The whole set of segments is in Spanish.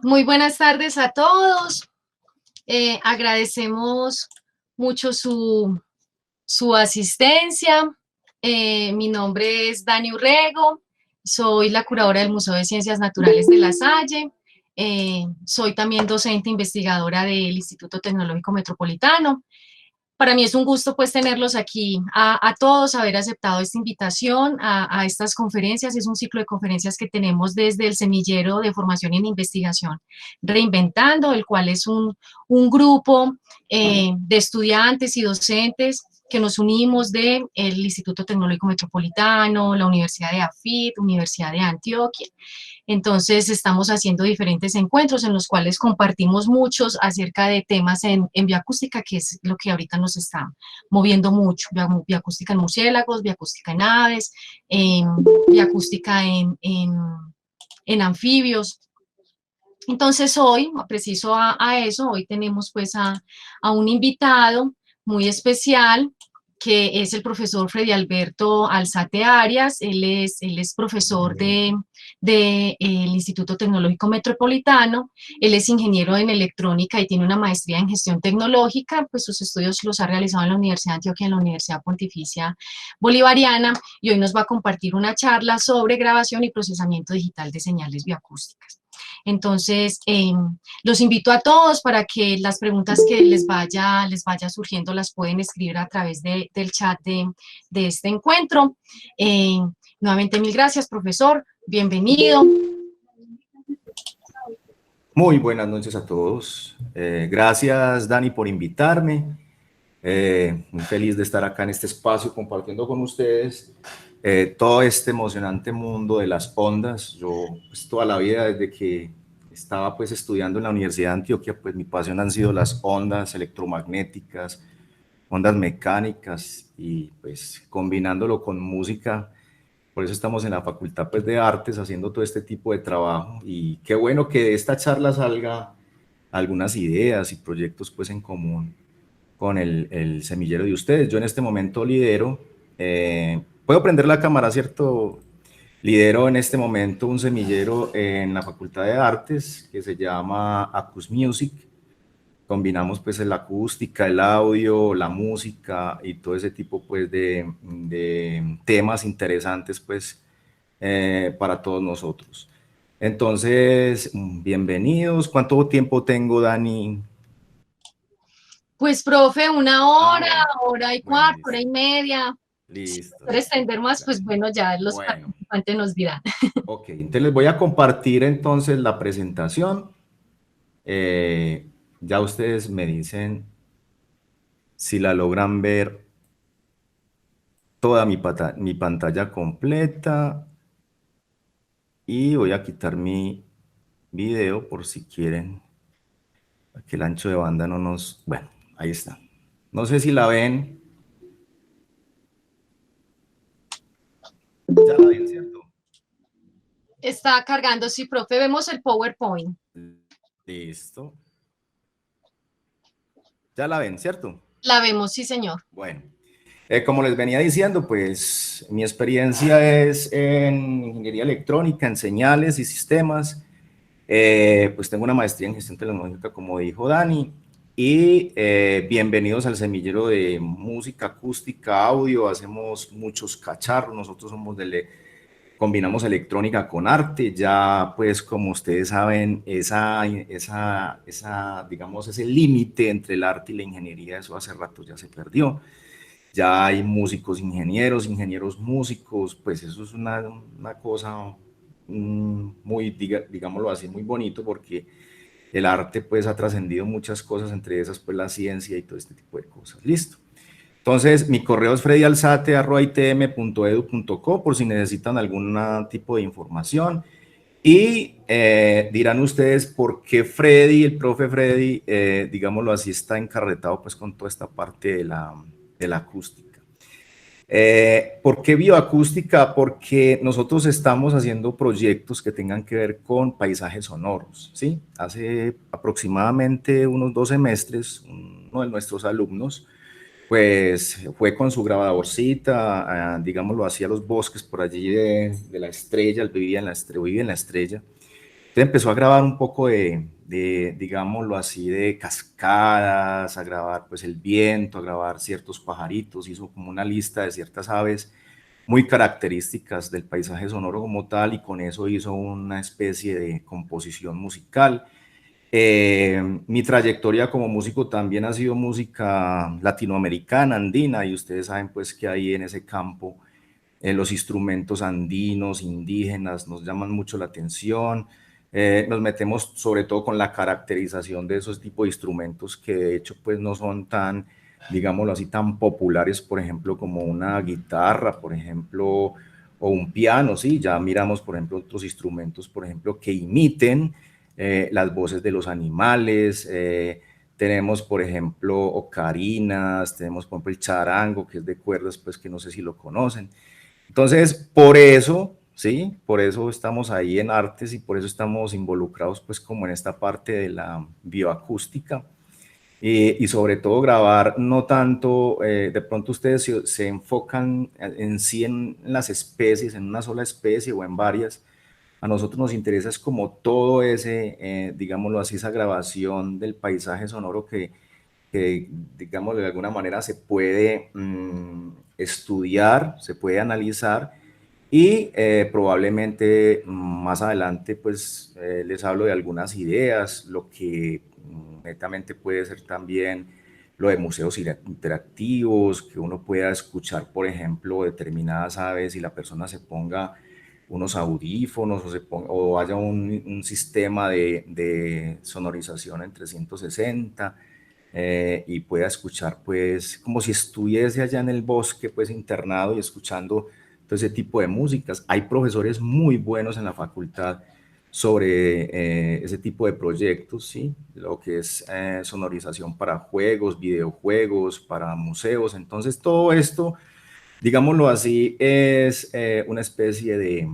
Muy buenas tardes a todos. Agradecemos mucho su asistencia. Mi nombre es Dani Urrego, soy la curadora del Museo de Ciencias Naturales de La Salle. Soy también docente investigadora del Instituto Tecnológico Metropolitano. Para mí es un gusto pues tenerlos aquí a todos, haber aceptado esta invitación a estas conferencias. Es un ciclo de conferencias que tenemos desde el Semillero de Formación en Investigación Reinventando, el cual es un grupo de estudiantes y docentes que nos unimos del Instituto Tecnológico Metropolitano, la Universidad de AFIT, Universidad de Antioquia. Entonces estamos haciendo diferentes encuentros en los cuales compartimos muchos acerca de temas en bioacústica, que es lo que ahorita nos está moviendo mucho. Bioacústica en murciélagos, bioacústica en aves, bioacústica en anfibios. Entonces hoy, preciso a eso, hoy tenemos pues a un invitado muy especial, que es el profesor Freddy Alberto Alzate Arias. Él es profesor del Instituto Tecnológico Metropolitano. Él es ingeniero en electrónica y tiene una maestría en gestión tecnológica. Pues sus estudios los ha realizado en la Universidad de Antioquia y en la Universidad Pontificia Bolivariana, y hoy nos va a compartir una charla sobre grabación y procesamiento digital de señales bioacústicas. Entonces, los invito a todos para que las preguntas que les vaya surgiendo las pueden escribir a través del chat de este encuentro. Nuevamente, mil gracias, profesor. Bienvenido. Muy buenas noches a todos. Gracias, Dani, por invitarme. Muy feliz de estar acá en este espacio compartiendo con ustedes todo este emocionante mundo de las ondas. Yo pues, toda la vida desde que estaba pues estudiando en la Universidad de Antioquia, pues mi pasión han sido las ondas electromagnéticas, ondas mecánicas, y pues combinándolo con música. Por eso estamos en la Facultad pues, de Artes haciendo todo este tipo de trabajo, y qué bueno que de esta charla salga algunas ideas y proyectos pues en común con el semillero de ustedes. Yo en este momento lidero, puedo prender la cámara, ¿cierto? Lidero en este momento un semillero en la Facultad de Artes que se llama Acus Music. Combinamos pues la acústica, el audio, la música y todo ese tipo pues de temas interesantes pues para todos nosotros. Entonces, bienvenidos. ¿Cuánto tiempo tengo, Dani? Pues, profe, una hora, Bueno. hora y Bueno, cuarto, hora listo. y media. Si Listo, quiere listo. extender más, pues Dale. bueno, ya los Bueno, participantes nos dirán. ok. Entonces les voy a compartir entonces la presentación. Eh, ya ustedes me dicen si la logran ver toda mi pantalla completa. Y voy a quitar mi video por si quieren, para que el ancho de banda no nos... Bueno, ahí está. No sé si la ven. Ya la ven, ¿cierto? Está cargando, sí, profe, vemos el PowerPoint. Listo. Ya la ven, ¿cierto? La vemos, sí, señor. Bueno, como les venía diciendo, pues mi experiencia es en ingeniería electrónica, en señales y sistemas. Pues tengo una maestría en gestión tecnológica, como dijo Dani, y bienvenidos al semillero de música acústica, audio. Hacemos muchos cacharros, nosotros somos combinamos electrónica con arte. Ya pues como ustedes saben, digamos, ese límite entre el arte y la ingeniería, eso hace rato ya se perdió. Ya hay músicos ingenieros, ingenieros músicos. Pues eso es una cosa muy, digámoslo así, muy bonito, porque el arte pues ha trascendido muchas cosas, entre esas pues la ciencia y todo este tipo de cosas. Listo. Entonces, mi correo es freddyalzate@itm.edu.co por si necesitan algún tipo de información. Y dirán ustedes por qué Freddy, el profe Freddy, digámoslo así, está encarretado pues con toda esta parte de la acústica. ¿Por qué bioacústica? Porque nosotros estamos haciendo proyectos que tengan que ver con paisajes sonoros, ¿sí? Hace aproximadamente unos 2 semestres, uno de nuestros alumnos pues fue con su grabadorcita, digámoslo así, a los bosques por allí de la Estrella. Él vivía en la Estrella, Entonces empezó a grabar un poco digámoslo así, de cascadas, a grabar pues el viento, a grabar ciertos pajaritos, hizo como una lista de ciertas aves muy características del paisaje sonoro como tal, y con eso hizo una especie de composición musical. Mi trayectoria como músico también ha sido música latinoamericana, andina, y ustedes saben pues que ahí en ese campo los instrumentos andinos, indígenas, nos llaman mucho la atención. Nos metemos sobre todo con la caracterización de esos tipos de instrumentos que de hecho pues no son tan, digámoslo así, tan populares, por ejemplo, como una guitarra, por ejemplo, o un piano, sí, ya miramos, por ejemplo, otros instrumentos, por ejemplo, que imiten las voces de los animales. Tenemos, por ejemplo, ocarinas, tenemos, por ejemplo, el charango, que es de cuerdas, pues que no sé si lo conocen. Entonces, por eso, ¿sí? Por eso estamos ahí en artes y por eso estamos involucrados pues como en esta parte de la bioacústica y sobre todo grabar no tanto, de pronto ustedes se enfocan en sí en las especies, en una sola especie o en varias. A nosotros nos interesa es como todo ese, digámoslo así, esa grabación del paisaje sonoro que digamos, de alguna manera se puede estudiar, se puede analizar y probablemente más adelante pues les hablo de algunas ideas, lo que netamente puede ser también lo de museos interactivos, que uno pueda escuchar, por ejemplo, determinadas aves y la persona se ponga unos audífonos o haya un sistema de sonorización en 360 y pueda escuchar pues como si estuviese allá en el bosque pues internado y escuchando todo ese tipo de músicas. Hay profesores muy buenos en la facultad sobre ese tipo de proyectos, ¿sí? Lo que es sonorización para juegos, videojuegos, para museos. Entonces todo esto, digámoslo así, es una especie de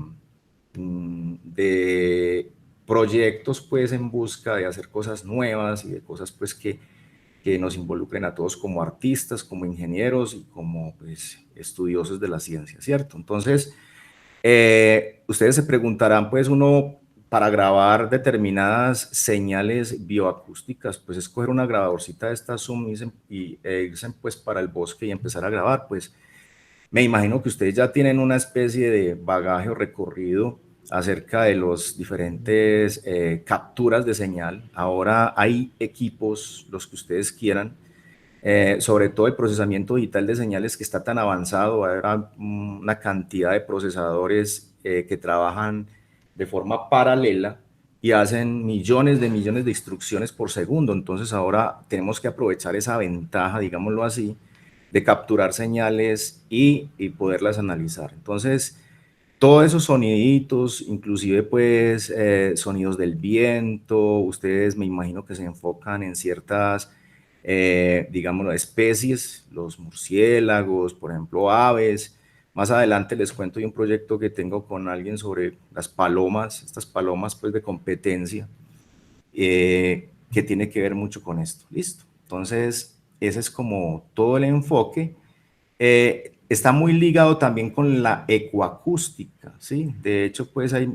proyectos pues en busca de hacer cosas nuevas y de cosas pues que nos involucren a todos como artistas, como ingenieros y como pues, estudiosos de la ciencia, ¿cierto? Entonces, ustedes se preguntarán, pues uno para grabar determinadas señales bioacústicas, pues escoger una grabadorcita de estas Zoom e irse pues para el bosque y empezar a grabar, pues me imagino que ustedes ya tienen una especie de bagaje o recorrido acerca de los diferentes capturas de señal. Ahora hay equipos, los que ustedes quieran, sobre todo el procesamiento digital de señales que está tan avanzado. Habrá una cantidad de procesadores que trabajan de forma paralela y hacen millones de instrucciones por segundo. Entonces ahora tenemos que aprovechar esa ventaja, digámoslo así, de capturar señales y poderlas analizar. Entonces, todos esos soniditos, inclusive pues sonidos del viento, ustedes me imagino que se enfocan en ciertas, digámoslo, especies, los murciélagos, por ejemplo, aves. Más adelante les cuento de un proyecto que tengo con alguien sobre las palomas, estas palomas pues de competencia, que tiene que ver mucho con esto. Listo. Entonces, ese es como todo el enfoque. Está muy ligado también con la ecoacústica, ¿sí? De hecho, pues ahí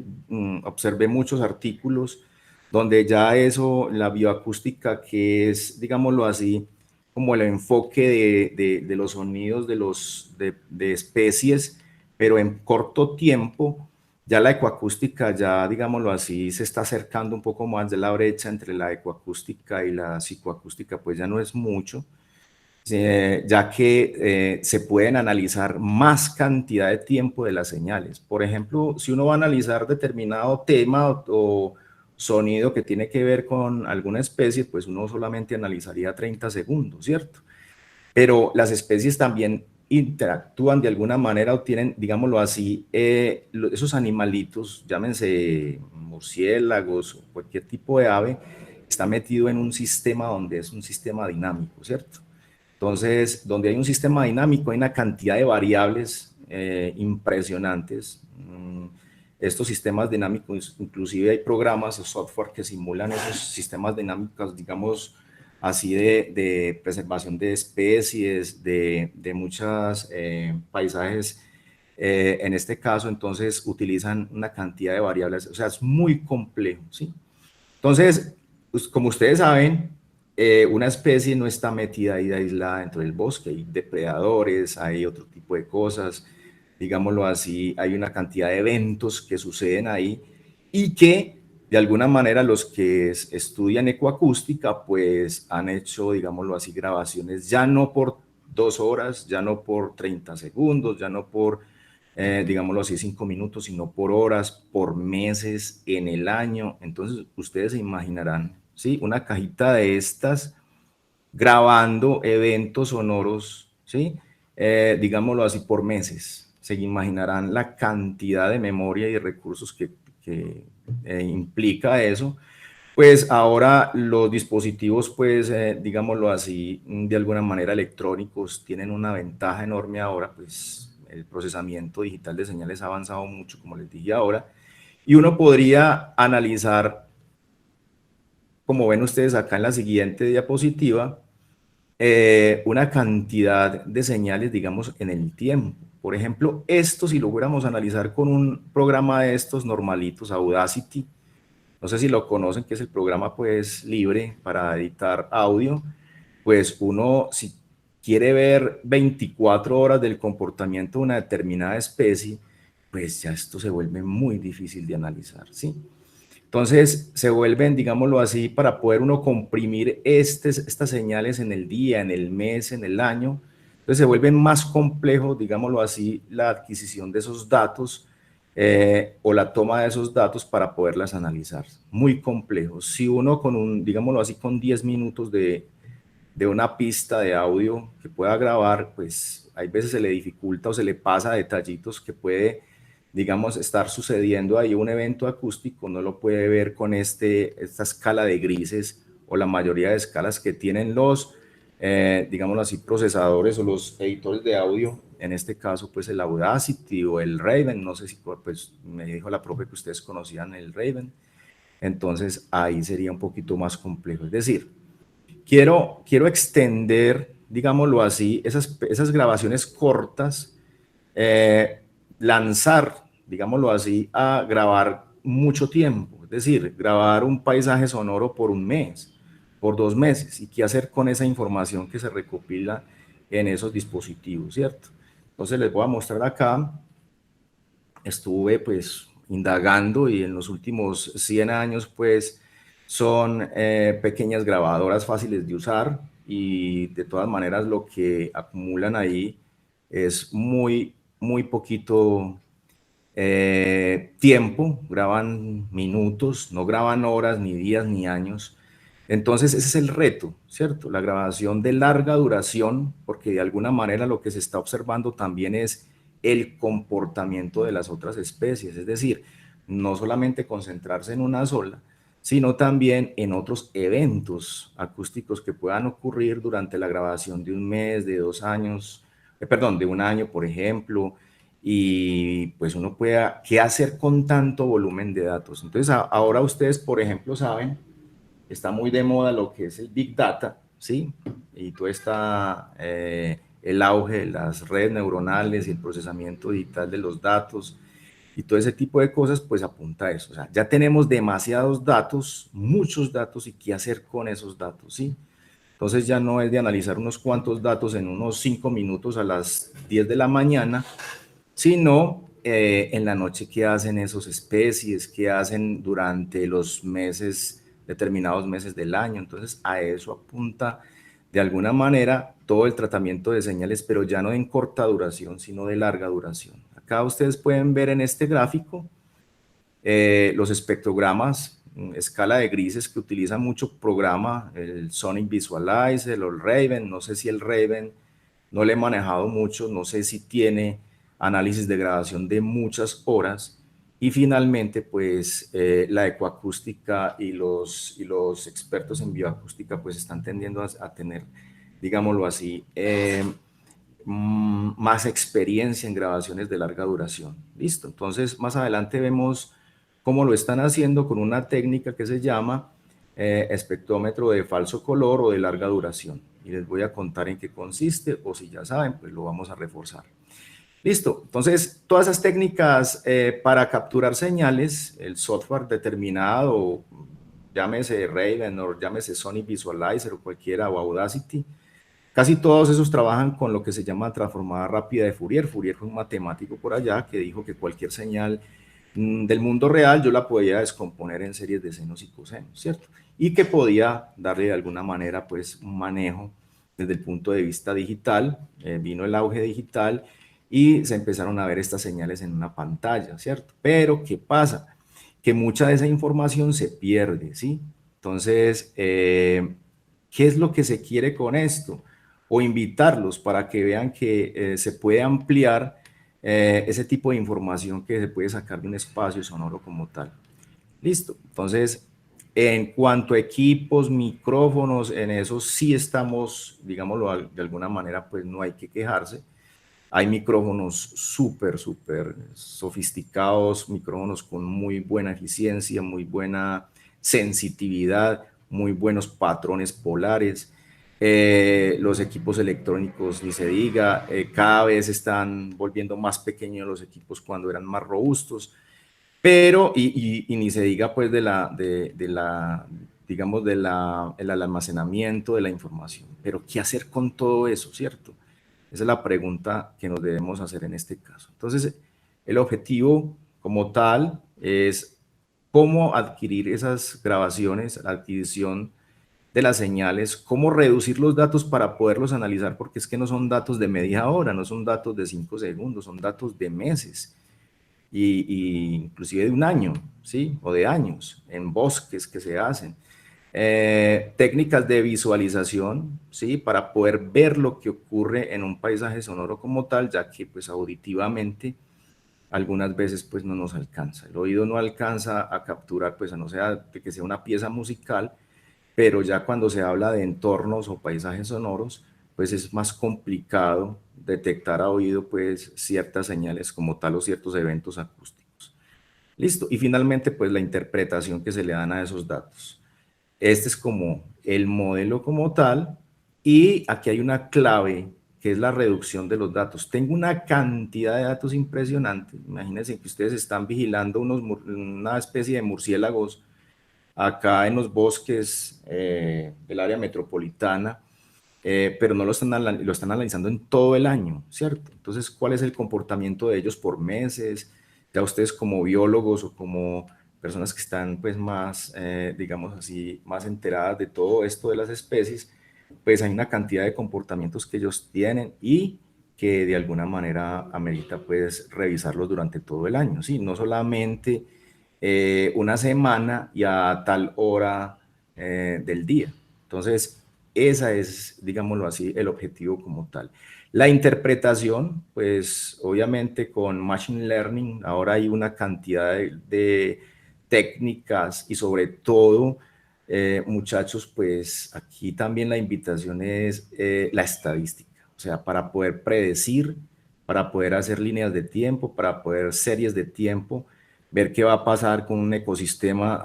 observé muchos artículos donde ya eso, la bioacústica, que es, digámoslo así, como el enfoque de los sonidos de especies, pero en corto tiempo, ya la ecoacústica, ya digámoslo así, se está acercando un poco más de la brecha entre la ecoacústica y la psicoacústica, pues ya no es mucho, ya que se pueden analizar más cantidad de tiempo de las señales. Por ejemplo, si uno va a analizar determinado tema o sonido que tiene que ver con alguna especie, pues uno solamente analizaría 30 segundos, ¿cierto? Pero las especies también interactúan de alguna manera o tienen, digámoslo así, esos animalitos, llámense murciélagos o cualquier tipo de ave, está metido en un sistema donde es un sistema dinámico, ¿cierto? Entonces, donde hay un sistema dinámico, hay una cantidad de variables impresionantes. Estos sistemas dinámicos, inclusive hay programas o software que simulan esos sistemas dinámicos, digamos, así preservación de especies, de muchos paisajes En este caso, entonces, utilizan una cantidad de variables, o sea, es muy complejo, ¿sí? Entonces, pues, como ustedes saben, una especie no está metida ahí aislada dentro del bosque, hay depredadores, hay otro tipo de cosas, digámoslo así, hay una cantidad de eventos que suceden ahí y que de alguna manera los que estudian ecoacústica pues han hecho, digámoslo así, grabaciones ya no por 2 horas, ya no por 30 segundos, ya no por, digámoslo así, 5 minutos, sino por horas, por meses, en el año. Entonces ustedes se imaginarán, ¿sí? Una cajita de estas grabando eventos sonoros, ¿sí? Digámoslo así, por meses. Se imaginarán la cantidad de memoria y de recursos que implica eso. Pues ahora los dispositivos, pues, digámoslo así, de alguna manera electrónicos, tienen una ventaja enorme ahora, pues el procesamiento digital de señales ha avanzado mucho, como les dije ahora, y uno podría analizar, como ven ustedes acá en la siguiente diapositiva, una cantidad de señales, digamos, en el tiempo. Por ejemplo, esto si lo fuéramos a analizar con un programa de estos normalitos, Audacity, no sé si lo conocen, que es el programa pues libre para editar audio, pues uno si quiere ver 24 horas del comportamiento de una determinada especie, pues ya esto se vuelve muy difícil de analizar, ¿sí? Entonces se vuelven, digámoslo así, para poder uno comprimir estas señales en el día, en el mes, en el año. Entonces se vuelve más complejo, digámoslo así, la adquisición de esos datos o la toma de esos datos para poderlas analizar. Muy complejo. Si uno con un, digámoslo así, con 10 minutos de una pista de audio que pueda grabar, pues hay veces se le dificulta o se le pasa detallitos que puede, digamos, estar sucediendo ahí un evento acústico, no lo puede ver con esta escala de grises o la mayoría de escalas que tienen los, digámoslo así, procesadores o los editores de audio, en este caso, pues el Audacity o el Raven, no sé si, pues me dijo la profe que ustedes conocían el Raven, entonces ahí sería un poquito más complejo, es decir, quiero extender, digámoslo así, esas grabaciones cortas, lanzar, digámoslo así, a grabar mucho tiempo, es decir, grabar un paisaje sonoro por un mes, por 2 meses, y qué hacer con esa información que se recopila en esos dispositivos, ¿cierto? Entonces les voy a mostrar acá, estuve pues indagando y en los últimos 100 años pues son pequeñas grabadoras fáciles de usar y de todas maneras lo que acumulan ahí es muy poquito tiempo, graban minutos, no graban horas, ni días, ni años. Entonces ese es el reto, ¿cierto? La grabación de larga duración, porque de alguna manera lo que se está observando también es el comportamiento de las otras especies, es decir, no solamente concentrarse en una sola, sino también en otros eventos acústicos que puedan ocurrir durante la grabación de un mes, de 2 años, perdón, de un año, por ejemplo, y pues uno pueda, ¿qué hacer con tanto volumen de datos? Entonces, ahora ustedes, por ejemplo, saben, está muy de moda lo que es el Big Data, ¿sí? Y todo está, el auge de las redes neuronales y el procesamiento digital de los datos y todo ese tipo de cosas, pues apunta a eso. O sea, ya tenemos demasiados datos, muchos datos, y qué hacer con esos datos, ¿sí? Entonces ya no es de analizar unos cuantos datos en unos 5 minutos a las 10 de la mañana, sino en la noche qué hacen esos especies, qué hacen durante los meses, determinados meses del año. Entonces a eso apunta de alguna manera todo el tratamiento de señales, pero ya no en corta duración, sino de larga duración. Acá ustedes pueden ver en este gráfico los espectrogramas, escala de grises que utiliza mucho programa, el Sonic Visualizer, el Raven, no sé si el Raven no le he manejado mucho, no sé si tiene análisis de grabación de muchas horas, y finalmente pues la ecoacústica y los expertos en bioacústica pues están tendiendo a tener, digámoslo así, más experiencia en grabaciones de larga duración. Listo, entonces más adelante vemos cómo lo están haciendo con una técnica que se llama espectrómetro de falso color o de larga duración. Y les voy a contar en qué consiste, o si ya saben, pues lo vamos a reforzar. Listo, entonces todas esas técnicas para capturar señales, el software determinado, llámese Raven o llámese Sony Visualizer o cualquiera, o Audacity, casi todos esos trabajan con lo que se llama transformada rápida de Fourier. Fourier fue un matemático por allá que dijo que cualquier señal del mundo real yo la podía descomponer en series de senos y cosenos, ¿cierto? Y que podía darle de alguna manera pues un manejo desde el punto de vista digital. Vino el auge digital y se empezaron a ver estas señales en una pantalla, ¿cierto? Pero ¿qué pasa? Que mucha de esa información se pierde, ¿sí? Entonces, ¿qué es lo que se quiere con esto? O invitarlos para que vean que se puede ampliar ese tipo de información que se puede sacar de un espacio sonoro como tal. Listo. Entonces, en cuanto a equipos, micrófonos, en eso sí estamos, digámoslo de alguna manera, pues no hay que quejarse. Hay micrófonos súper sofisticados, micrófonos con muy buena eficiencia, muy buena sensitividad, muy buenos patrones polares. Los equipos electrónicos, ni se diga, cada vez están volviendo más pequeños los equipos cuando eran más robustos, pero, y ni se diga pues digamos, el almacenamiento de la información. Pero, ¿qué hacer con todo eso, cierto? Esa es la pregunta que nos debemos hacer en este caso. Entonces, el objetivo como tal es cómo adquirir esas grabaciones, la adquisición de las señales, cómo reducir los datos para poderlos analizar, porque es que no son datos de media hora, no son datos de 5 segundos, son datos de meses y inclusive de un año, ¿sí? O de años, en bosques que se hacen. Técnicas de visualización, ¿sí? Para poder ver lo que ocurre en un paisaje sonoro como tal, ya que pues auditivamente algunas veces pues no nos alcanza. El oído no alcanza a capturar, pues a no ser de que sea una pieza musical, pero ya cuando se habla de entornos o paisajes sonoros, pues es más complicado detectar a oído pues ciertas señales como tal o ciertos eventos acústicos. Listo. Y finalmente pues la interpretación que se le dan a esos datos. Este es como el modelo como tal y aquí hay una clave que es la reducción de los datos. Tengo una cantidad de datos impresionante. Imagínense que ustedes están vigilando una especie de murciélagos acá en los bosques del área metropolitana, pero no lo están analizando en todo el año, ¿cierto? Entonces, ¿cuál es el comportamiento de ellos por meses? Ya ustedes como biólogos o como personas que están pues más, digamos así, más enteradas de todo esto de las especies, pues hay una cantidad de comportamientos que ellos tienen y que de alguna manera amerita pues revisarlos durante todo el año, ¿sí? No solamente una semana y a tal hora del día. Entonces, esa es, digámoslo así, el objetivo como tal. La interpretación, pues obviamente con Machine Learning, ahora hay una cantidad de técnicas y sobre todo, muchachos, pues aquí también la invitación es la estadística, o sea, para poder predecir, para poder hacer líneas de tiempo, para poder series de tiempo, ver qué va a pasar con un ecosistema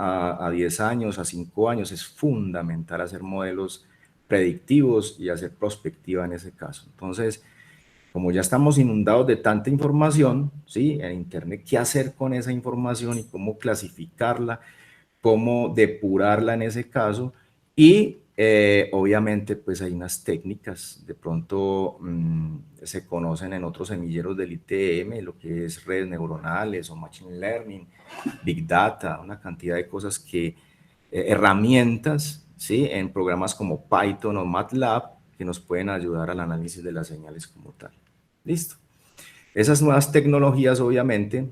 a 10 años, a 5 años, es fundamental hacer modelos predictivos y hacer prospectiva en ese caso. Entonces, como ya estamos inundados de tanta información, ¿sí? En Internet, ¿qué hacer con esa información y cómo clasificarla, cómo depurarla en ese caso? Y obviamente, pues hay unas técnicas, de pronto se conocen en otros semilleros del ITM, lo que es redes neuronales o Machine Learning, Big Data, una cantidad de cosas que, herramientas, ¿sí? En programas como Python o MATLAB, que nos pueden ayudar al análisis de las señales como tal. Listo. Esas nuevas tecnologías, obviamente,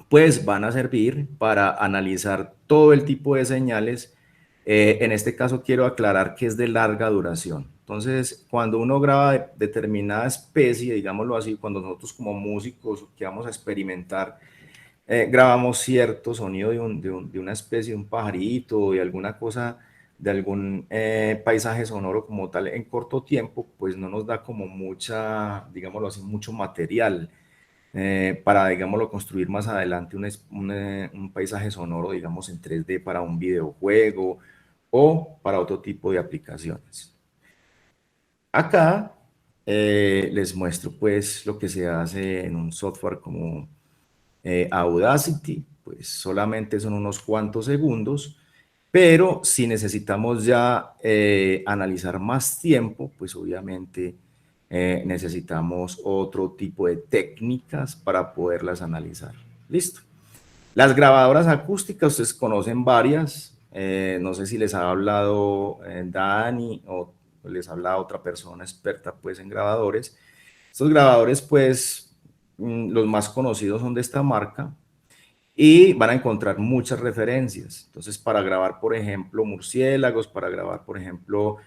pues van a servir para analizar todo el tipo de señales. En este caso quiero aclarar que es de larga duración. Entonces, cuando uno graba determinada especie, digámoslo así, cuando nosotros como músicos que vamos a experimentar, grabamos cierto sonido de una especie, de un pajarito, de alguna cosa, de algún paisaje sonoro como tal en corto tiempo, pues no nos da como mucha, digámoslo así, mucho material para, digámoslo, construir más adelante un paisaje sonoro, digamos, en 3D para un videojuego o para otro tipo de aplicaciones. Acá les muestro pues lo que se hace en un software como Audacity, pues solamente son unos cuantos segundos, pero si necesitamos ya analizar más tiempo, pues obviamente necesitamos otro tipo de técnicas para poderlas analizar. Listo. Las grabadoras acústicas, ustedes conocen varias, no sé si les ha hablado Dani o les ha hablado otra persona experta pues en grabadores. Estos grabadores pues los más conocidos son de esta marca y van a encontrar muchas referencias. Entonces para grabar por ejemplo murciélagos, para grabar por ejemplo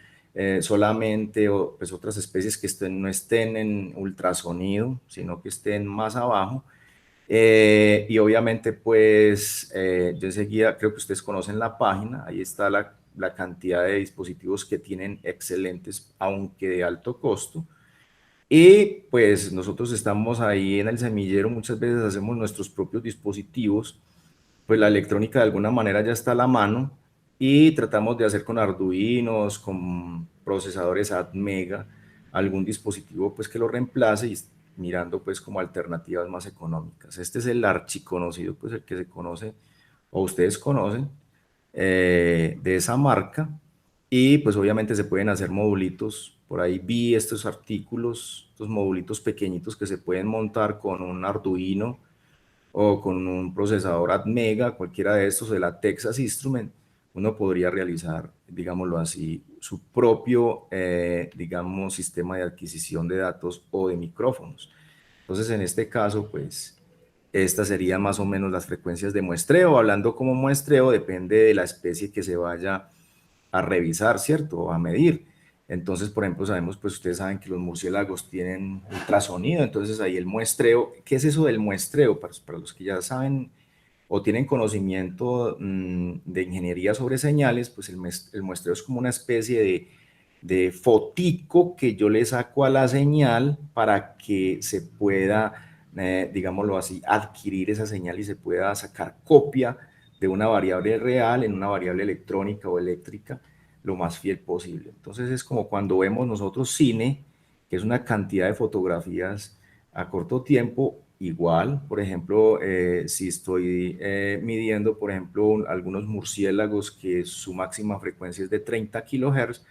solamente o, pues, otras especies que no estén en ultrasonido, sino que estén más abajo, y obviamente, pues, yo enseguida, creo que ustedes conocen la página, ahí está la cantidad de dispositivos que tienen excelentes, aunque de alto costo. Y pues nosotros estamos ahí en el semillero, muchas veces hacemos nuestros propios dispositivos, pues la electrónica de alguna manera ya está a la mano y tratamos de hacer con Arduinos, con procesadores Atmega, algún dispositivo pues que lo reemplace y mirando pues como alternativas más económicas. Este es el archiconocido, pues el que se conoce o ustedes conocen de esa marca y pues obviamente se pueden hacer modulitos. Por ahí vi estos artículos, estos modulitos pequeñitos que se pueden montar con un Arduino o con un procesador Atmega, cualquiera de estos, de la Texas Instrument, uno podría realizar, digámoslo así, su propio, digamos, sistema de adquisición de datos o de micrófonos. Entonces, en este caso, pues, estas serían más o menos las frecuencias de muestreo. Hablando como muestreo, depende de la especie que se vaya a revisar, ¿cierto? O a medir. Entonces, por ejemplo, sabemos, pues ustedes saben que los murciélagos tienen ultrasonido, entonces ahí el muestreo, ¿qué es eso del muestreo? Para los que ya saben o tienen conocimiento de ingeniería sobre señales, pues el muestreo es como una especie de fotico que yo le saco a la señal para que se pueda, digámoslo así, adquirir esa señal y se pueda sacar copia de una variable real en una variable electrónica o eléctrica lo más fiel posible. Entonces es como cuando vemos nosotros cine, que es una cantidad de fotografías a corto tiempo, igual, por ejemplo, si estoy midiendo, por ejemplo, algunos murciélagos que su máxima frecuencia es de 30 kilohertz,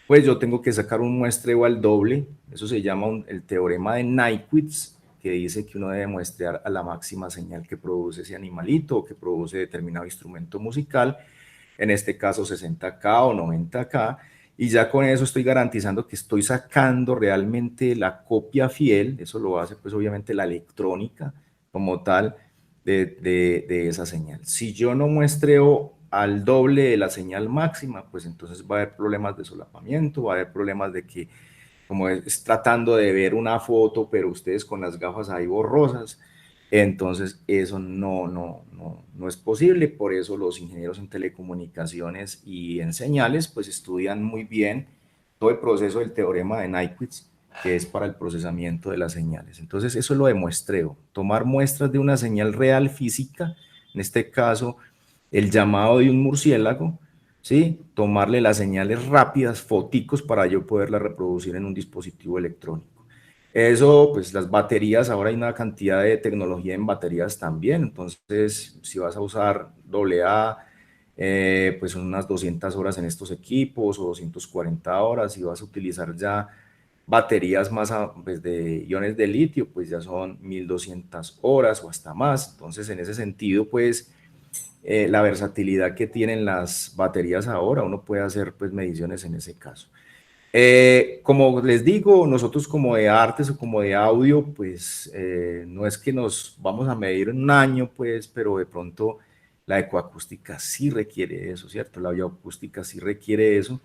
pues yo tengo que sacar un muestreo al doble, eso se llama el teorema de Nyquist, que dice que uno debe muestrear a la máxima señal que produce ese animalito o que produce determinado instrumento musical, en este caso 60K o 90K, y ya con eso estoy garantizando que estoy sacando realmente la copia fiel, eso lo hace pues obviamente la electrónica como tal de esa señal. Si yo no muestreo al doble de la señal máxima, pues entonces va a haber problemas de solapamiento, va a haber problemas de que como es tratando de ver una foto, pero ustedes con las gafas ahí borrosas, entonces eso no es posible. Por eso los ingenieros en telecomunicaciones y en señales pues estudian muy bien todo el proceso del teorema de Nyquist, que es para el procesamiento de las señales. Entonces eso es lo de muestreo, tomar muestras de una señal real física, en este caso el llamado de un murciélago, ¿sí? Tomarle las señales rápidas, foticos, para yo poderlas reproducir en un dispositivo electrónico. Eso, pues las baterías, ahora hay una cantidad de tecnología en baterías también, entonces si vas a usar AA, pues son unas 200 horas en estos equipos o 240 horas, si vas a utilizar ya baterías más pues de iones de litio, pues ya son 1200 horas o hasta más, entonces en ese sentido, pues la versatilidad que tienen las baterías ahora, uno puede hacer pues mediciones en ese caso. Como les digo, nosotros como de artes o como de audio, pues no es que nos vamos a medir en un año, pues, pero de pronto la ecoacústica sí requiere eso, ¿cierto? La bioacústica sí requiere eso,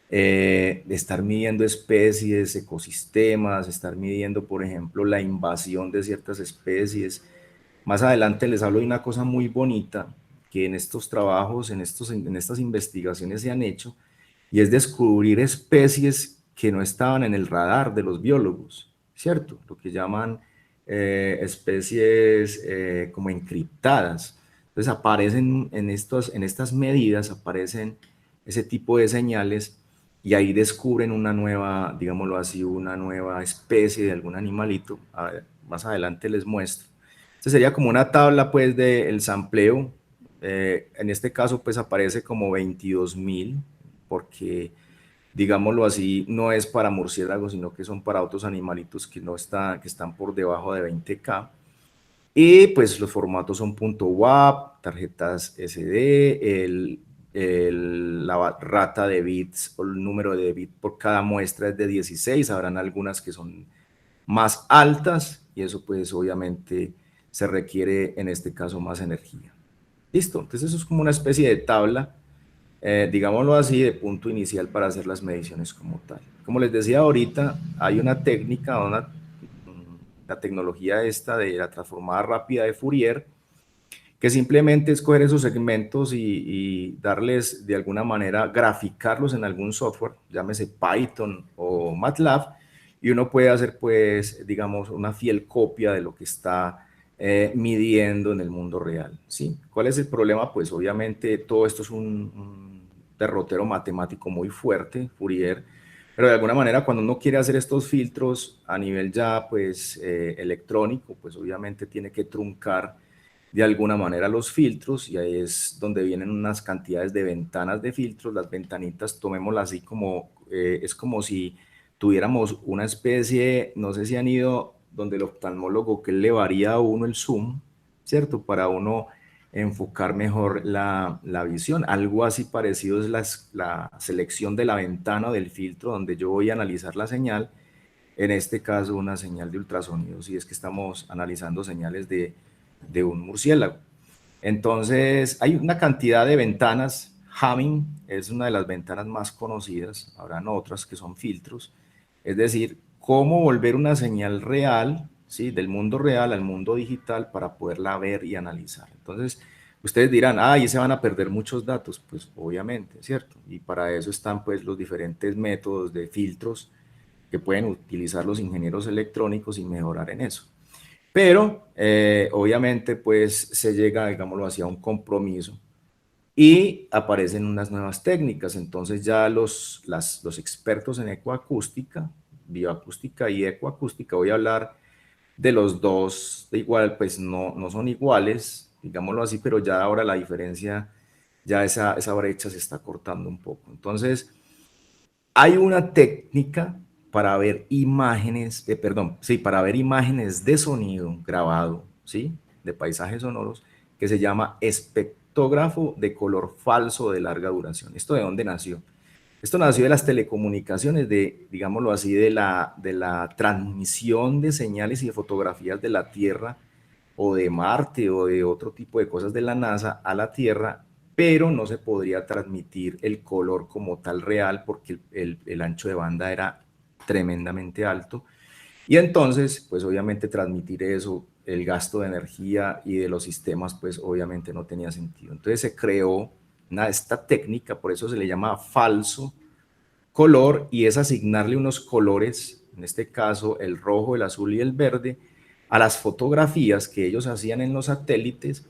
de estar midiendo especies, ecosistemas, estar midiendo, por ejemplo, la invasión de ciertas especies. Más adelante les hablo de una cosa muy bonita que en estos trabajos, en estas investigaciones se han hecho, y es descubrir especies que no estaban en el radar de los biólogos, ¿cierto? Lo que llaman especies como encriptadas. Entonces aparecen en estas medidas, aparecen ese tipo de señales y ahí descubren una nueva, digámoslo así, una nueva especie de algún animalito. A ver, más adelante les muestro. Esta sería como una tabla pues del sampleo. En este caso pues aparece como 22.000 porque digámoslo así, no es para murciélagos, sino que son para otros animalitos que, no que están por debajo de 20K. Y pues los formatos son .wav, tarjetas SD, la rata de bits o el número de bits por cada muestra es de 16, habrán algunas que son más altas y eso pues obviamente se requiere en este caso más energía. Listo, entonces eso es como una especie de tabla, digámoslo así, de punto inicial para hacer las mediciones como tal. Como les decía ahorita, hay una técnica, la tecnología esta de la transformada rápida de Fourier, que simplemente es coger esos segmentos y darles de alguna manera, graficarlos en algún software, llámese Python o MATLAB, y uno puede hacer pues, digamos, una fiel copia de lo que está midiendo en el mundo real, ¿sí? ¿Cuál es el problema? Pues obviamente todo esto es un derrotero matemático muy fuerte, Fourier, pero de alguna manera cuando uno quiere hacer estos filtros a nivel ya pues electrónico, pues obviamente tiene que truncar de alguna manera los filtros y ahí es donde vienen unas cantidades de ventanas de filtros. Las ventanitas, tomémoslas así como, es como si tuviéramos una especie, no sé si han ido donde el oftalmólogo que le varía a uno el zoom, ¿cierto? Para uno enfocar mejor la visión. Algo así parecido es la selección de la ventana del filtro donde yo voy a analizar la señal, en este caso una señal de ultrasonido, si es que estamos analizando señales de un murciélago. Entonces, hay una cantidad de ventanas. Hamming es una de las ventanas más conocidas, habrán otras que son filtros, es decir, cómo volver una señal real, ¿sí? Del mundo real al mundo digital para poderla ver y analizar. Entonces, ustedes dirán, y se van a perder muchos datos, pues obviamente, ¿cierto? Y para eso están pues los diferentes métodos de filtros que pueden utilizar los ingenieros electrónicos y mejorar en eso. Pero obviamente pues se llega, digámoslo así, a un compromiso y aparecen unas nuevas técnicas. Entonces ya los expertos en ecoacústica, bioacústica y ecoacústica, voy a hablar de los dos de igual, pues no son iguales, digámoslo así, pero ya ahora la diferencia, ya esa brecha se está cortando un poco. Entonces, hay una técnica para ver imágenes, perdón, sí, para ver imágenes de sonido grabado, ¿sí? De paisajes sonoros, que se llama espectrógrafo de color falso de larga duración. ¿Esto de dónde nació? Esto nació de las telecomunicaciones, digámoslo así, de la transmisión de señales y de fotografías de la Tierra o de Marte o de otro tipo de cosas de la NASA a la Tierra, pero no se podría transmitir el color como tal real porque el ancho de banda era tremendamente alto. Y entonces, pues obviamente transmitir eso, el gasto de energía y de los sistemas, pues obviamente no tenía sentido. Entonces se creó esta técnica, por eso se le llama falso color, y es asignarle unos colores, en este caso el rojo, el azul y el verde, a las fotografías que ellos hacían en los satélites,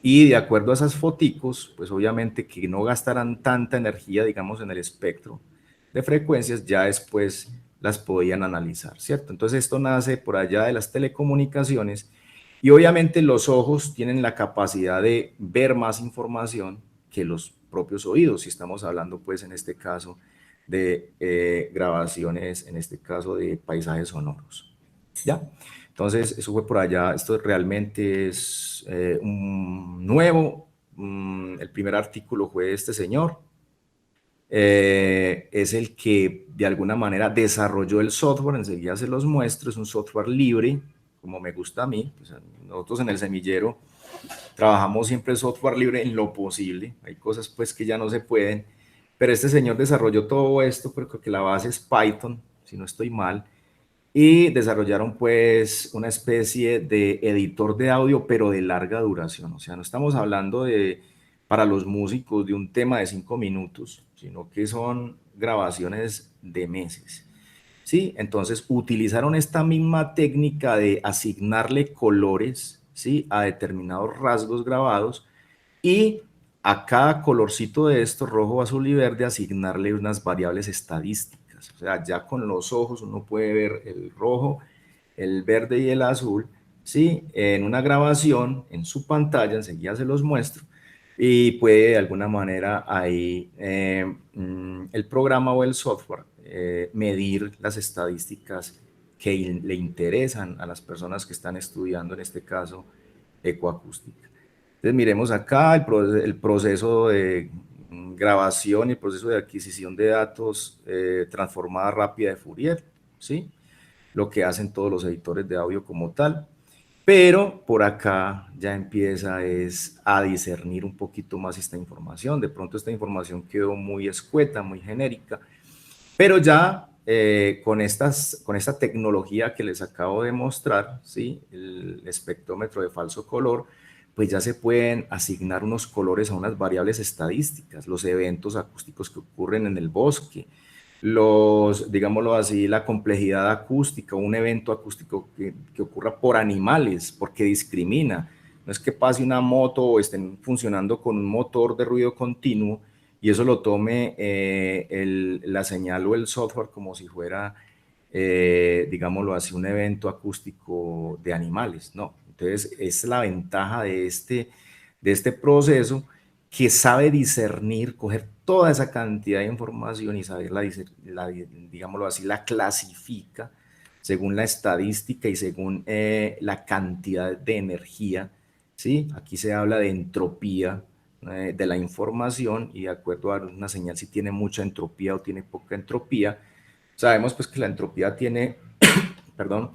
y de acuerdo a esas foticos, pues obviamente que no gastaran tanta energía, digamos, en el espectro de frecuencias, ya después las podían analizar, ¿cierto? Entonces esto nace por allá de las telecomunicaciones y obviamente los ojos tienen la capacidad de ver más información que los propios oídos, si estamos hablando pues en este caso de grabaciones, en este caso de paisajes sonoros, ¿ya? Entonces, eso fue por allá. Esto realmente es un nuevo. El primer artículo fue de este señor. Es el que de alguna manera desarrolló el software. Enseguida se los muestro. Es un software libre, como me gusta a mí. Pues nosotros en el semillero trabajamos siempre software libre en lo posible. Hay cosas pues que ya no se pueden. Pero este señor desarrolló todo esto, creo que la base es Python, si no estoy mal, y desarrollaron pues una especie de editor de audio, pero de larga duración. O sea, no estamos hablando para los músicos de un tema de 5 minutos, sino que son grabaciones de meses. ¿Sí? Entonces utilizaron esta misma técnica de asignarle colores, ¿sí? A determinados rasgos grabados y a cada colorcito de estos, rojo, azul y verde, asignarle unas variables estadísticas. O sea, ya con los ojos uno puede ver el rojo, el verde y el azul, ¿sí? En una grabación, en su pantalla, enseguida se los muestro, y puede de alguna manera ahí el programa o el software medir las estadísticas que le interesan a las personas que están estudiando, en este caso, ecoacústica. Entonces miremos acá el proceso de grabación y el proceso de adquisición de datos transformada rápida de Fourier, ¿sí? Lo que hacen todos los editores de audio como tal. Pero por acá ya empieza a discernir un poquito más esta información. De pronto esta información quedó muy escueta, muy genérica, pero ya con esta tecnología que les acabo de mostrar, ¿sí? El espectrómetro de falso color, pues ya se pueden asignar unos colores a unas variables estadísticas, los eventos acústicos que ocurren en el bosque, digámoslo así, la complejidad acústica, un evento acústico que ocurra por animales, porque discrimina. No es que pase una moto o estén funcionando con un motor de ruido continuo y eso lo tome la señal o el software como si fuera, digámoslo así, un evento acústico de animales. No, entonces es la ventaja de este proceso, que sabe discernir, coger toda esa cantidad de información y saber digámoslo así, la clasifica según la estadística y según la cantidad de energía, ¿sí? Aquí se habla de entropía de la información, y de acuerdo a una señal si tiene mucha entropía o tiene poca entropía. Sabemos pues que la entropía tiene, perdón,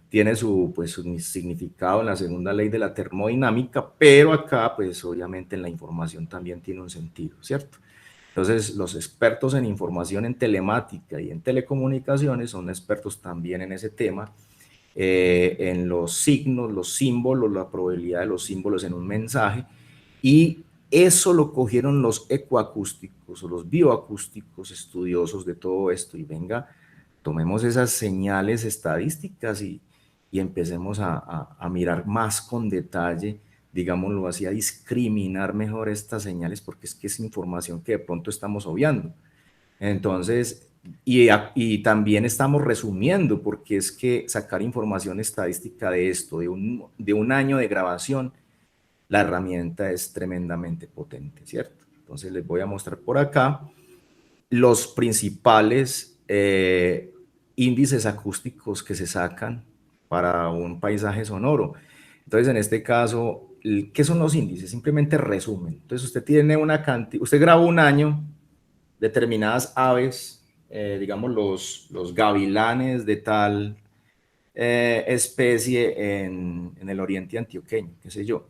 tiene pues, su significado en la segunda ley de la termodinámica, pero acá, pues obviamente en la información también tiene un sentido, ¿cierto? Entonces, los expertos en información, en telemática y en telecomunicaciones son expertos también en ese tema, en los signos, los símbolos, la probabilidad de los símbolos en un mensaje, y eso lo cogieron los ecoacústicos o los bioacústicos estudiosos de todo esto, y venga, tomemos esas señales estadísticas y empecemos a mirar más con detalle, digámoslo así, a discriminar mejor estas señales, porque es que es información que de pronto estamos obviando. Entonces, y también estamos resumiendo, porque es que sacar información estadística de esto, de un año de grabación, la herramienta es tremendamente potente, ¿cierto? Entonces les voy a mostrar por acá los principales índices acústicos que se sacan para un paisaje sonoro. Entonces, en este caso, ¿qué son los índices? Simplemente resumen. Entonces, usted tiene una cantidad, usted graba un año determinadas aves, digamos los gavilanes de tal especie en el oriente antioqueño, qué sé yo.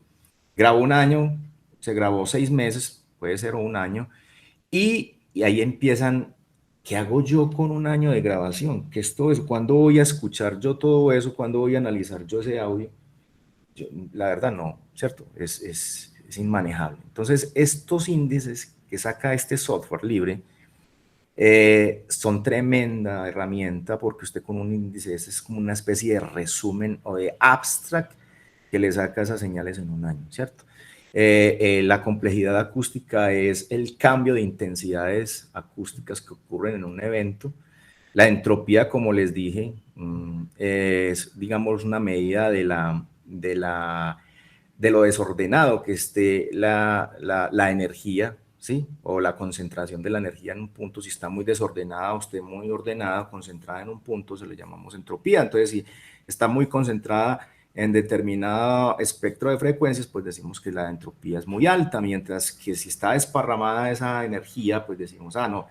Grabó un año, se grabó 6 meses, puede ser un año, y ahí empiezan, ¿qué hago yo con un año de grabación? ¿Qué es todo eso? ¿Cuándo voy a escuchar yo todo eso? ¿Cuándo voy a analizar yo ese audio? La verdad no, ¿cierto? Es inmanejable. Entonces, estos índices que saca este software libre son tremenda herramienta, porque usted con un índice es como una especie de resumen o de abstract que le saca esas señales en un año, ¿cierto? La complejidad acústica es el cambio de intensidades acústicas que ocurren en un evento. La entropía, como les dije, es, digamos, una medida de lo desordenado que esté la energía, ¿sí? O la concentración de la energía en un punto. Si está muy desordenada, usted muy ordenada, concentrada en un punto, se le llamamos entropía. Entonces, si está muy concentrada en determinado espectro de frecuencias, pues decimos que la entropía es muy alta, mientras que si está desparramada esa energía, pues decimos, ah, no,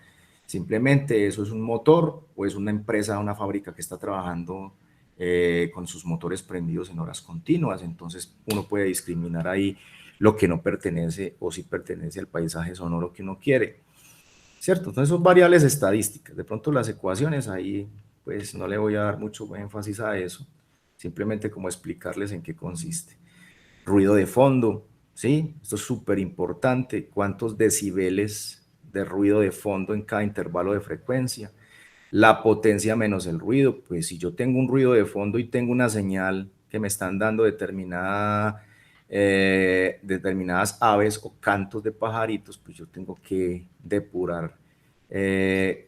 simplemente eso es un motor o es una empresa, una fábrica que está trabajando con sus motores prendidos en horas continuas. Entonces uno puede discriminar ahí lo que no pertenece o si pertenece al paisaje sonoro que uno quiere, ¿cierto? Entonces son variables estadísticas. De pronto las ecuaciones ahí, pues no le voy a dar mucho énfasis a eso, simplemente como explicarles en qué consiste. Ruido de fondo, ¿sí? Esto es súper importante. ¿Cuántos decibeles de ruido de fondo en cada intervalo de frecuencia? La potencia menos el ruido. Pues si yo tengo un ruido de fondo y tengo una señal que me están dando determinada determinadas aves o cantos de pajaritos, pues yo tengo que depurar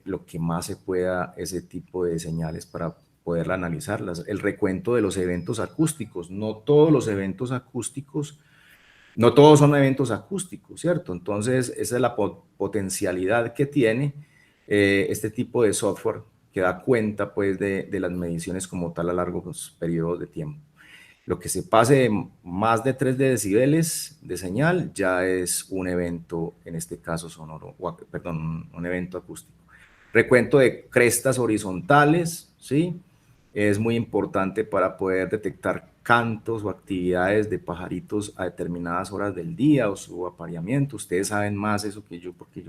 lo que más se pueda ese tipo de señales para poder analizarlas. El recuento de los eventos acústicos, no todos los eventos acústicos, no todos son eventos acústicos, ¿cierto? Entonces, esa es la potencialidad que tiene este tipo de software que da cuenta pues de las mediciones como tal a largos periodos de tiempo. Lo que se pase de más de 3 decibeles de señal ya es un evento, en este caso sonoro, perdón, un evento acústico. Recuento de crestas horizontales, ¿sí? Es muy importante para poder detectar cantos o actividades de pajaritos a determinadas horas del día o su apareamiento. Ustedes saben más eso que yo, porque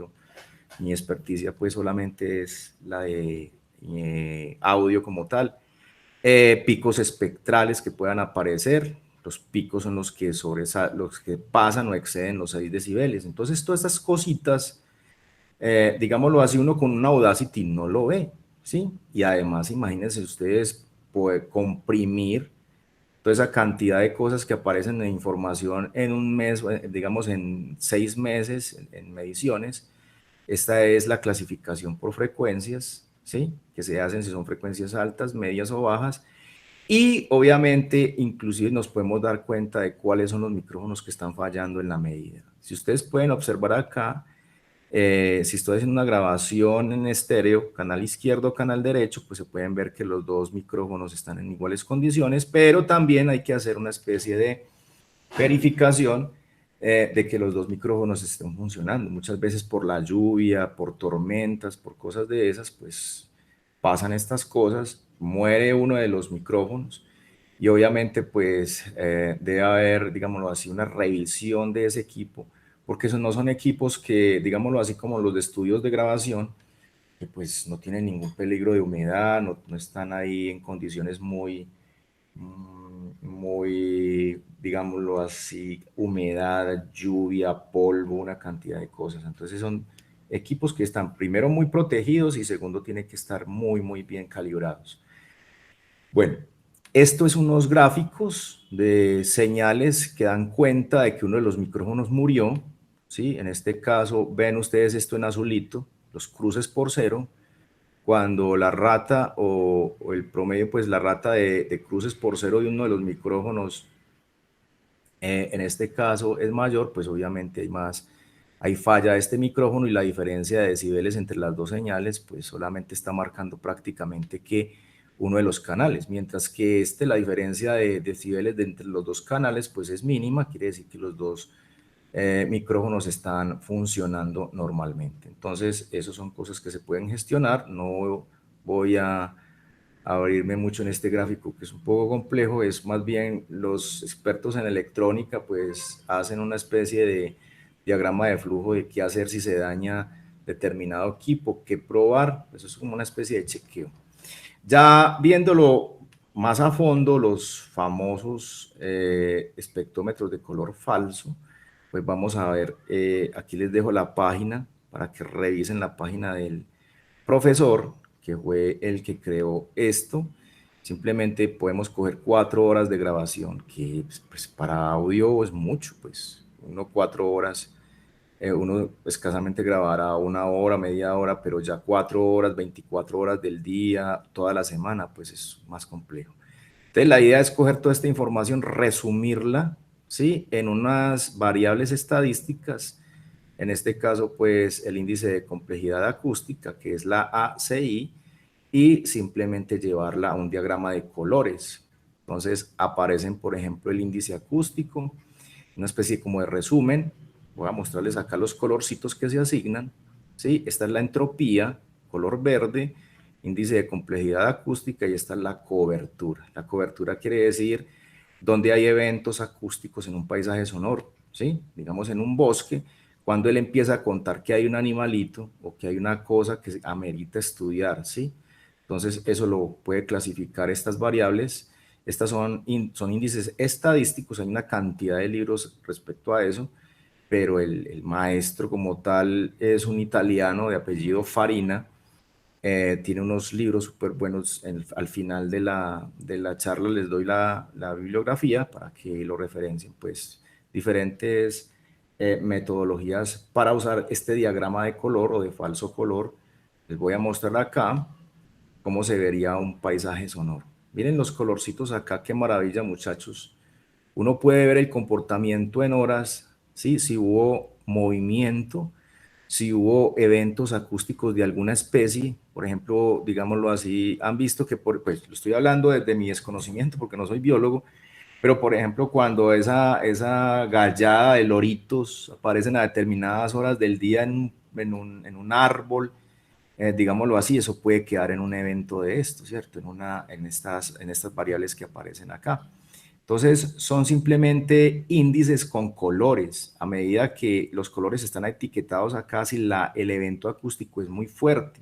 mi experticia pues solamente es la de audio como tal. Picos espectrales que puedan aparecer. Los picos son los los que pasan o exceden los 6 decibeles. Entonces, todas estas cositas, digámoslo así, uno con una Audacity no lo ve, ¿sí? Y además, imagínense ustedes poder comprimir toda esa cantidad de cosas que aparecen en información en un mes, digamos en 6 meses en mediciones. Esta es la clasificación por frecuencias, ¿sí? Que se hacen si son frecuencias altas, medias o bajas. Y obviamente, inclusive nos podemos dar cuenta de cuáles son los micrófonos que están fallando en la medida. Si ustedes pueden observar acá, si estoy haciendo una grabación en estéreo, canal izquierdo, canal derecho, pues se pueden ver que los dos micrófonos están en iguales condiciones, pero también hay que hacer una especie de verificación de que los dos micrófonos estén funcionando. Muchas veces por la lluvia, por tormentas, por cosas de esas, pues pasan estas cosas, muere uno de los micrófonos y obviamente pues debe haber, digámoslo así, una revisión de ese equipo, porque esos no son equipos que, digámoslo así, como los de estudios de grabación, que pues no tienen ningún peligro de humedad, no están ahí en condiciones muy, digámoslo así, humedad, lluvia, polvo, una cantidad de cosas. Entonces son equipos que están primero muy protegidos y segundo tienen que estar muy bien calibrados. Bueno, esto es unos gráficos de señales que dan cuenta de que uno de los micrófonos murió, ¿sí? En este caso, ven ustedes esto en azulito, los cruces por cero, cuando la rata o el promedio, pues la rata de cruces por cero de uno de los micrófonos, en este caso es mayor, pues obviamente hay falla de este micrófono y la diferencia de decibeles entre las dos señales, pues solamente está marcando prácticamente que uno de los canales, mientras que la diferencia de decibeles entre los dos canales, pues es mínima, quiere decir que los dos micrófonos están funcionando normalmente. Entonces, esas son cosas que se pueden gestionar. No voy a abrirme mucho en este gráfico que es un poco complejo, es más bien los expertos en electrónica pues hacen una especie de diagrama de flujo de qué hacer si se daña determinado equipo, qué probar, eso es como una especie de chequeo. Ya viéndolo más a fondo, los famosos espectrómetros de color falso, pues vamos a ver, aquí les dejo la página para que revisen la página del profesor, que fue el que creó esto. Simplemente podemos coger 4 horas de grabación, que pues, para audio es mucho, pues uno 4 horas, uno escasamente grabará 1 hora, media hora, pero ya 4 horas, 24 horas del día, toda la semana, pues es más complejo. Entonces la idea es coger toda esta información, resumirla, ¿sí? En unas variables estadísticas, en este caso, pues el índice de complejidad acústica, que es la ACI, y simplemente llevarla a un diagrama de colores. Entonces aparecen, por ejemplo, el índice acústico, una especie como de resumen. Voy a mostrarles acá los colorcitos que se asignan. ¿Sí? Esta es la entropía, color verde, índice de complejidad acústica y esta es la cobertura. La cobertura quiere decir dónde hay eventos acústicos en un paisaje sonoro, ¿sí? Digamos en un bosque, cuando él empieza a contar que hay un animalito o que hay una cosa que amerita estudiar, ¿sí? Entonces eso lo puede clasificar estas variables. Estas son índices estadísticos, hay una cantidad de libros respecto a eso, pero el maestro como tal es un italiano de apellido Farina, tiene unos libros súper buenos. Al final de la charla les doy la bibliografía para que lo referencien, pues diferentes metodologías para usar este diagrama de color o de falso color. Les voy a mostrar acá cómo se vería un paisaje sonoro. Miren los colorcitos acá, qué maravilla, muchachos. Uno puede ver el comportamiento en horas, ¿sí? Si hubo movimiento, si hubo eventos acústicos de alguna especie, por ejemplo, digámoslo así, han visto que, pues lo estoy hablando desde mi desconocimiento porque no soy biólogo, pero por ejemplo, cuando esa gallada de loritos aparecen a determinadas horas del día en un árbol, digámoslo así, eso puede quedar en un evento de esto, ¿cierto? En estas variables que aparecen acá. Entonces, son simplemente índices con colores. A medida que los colores están etiquetados acá, si el evento acústico es muy fuerte.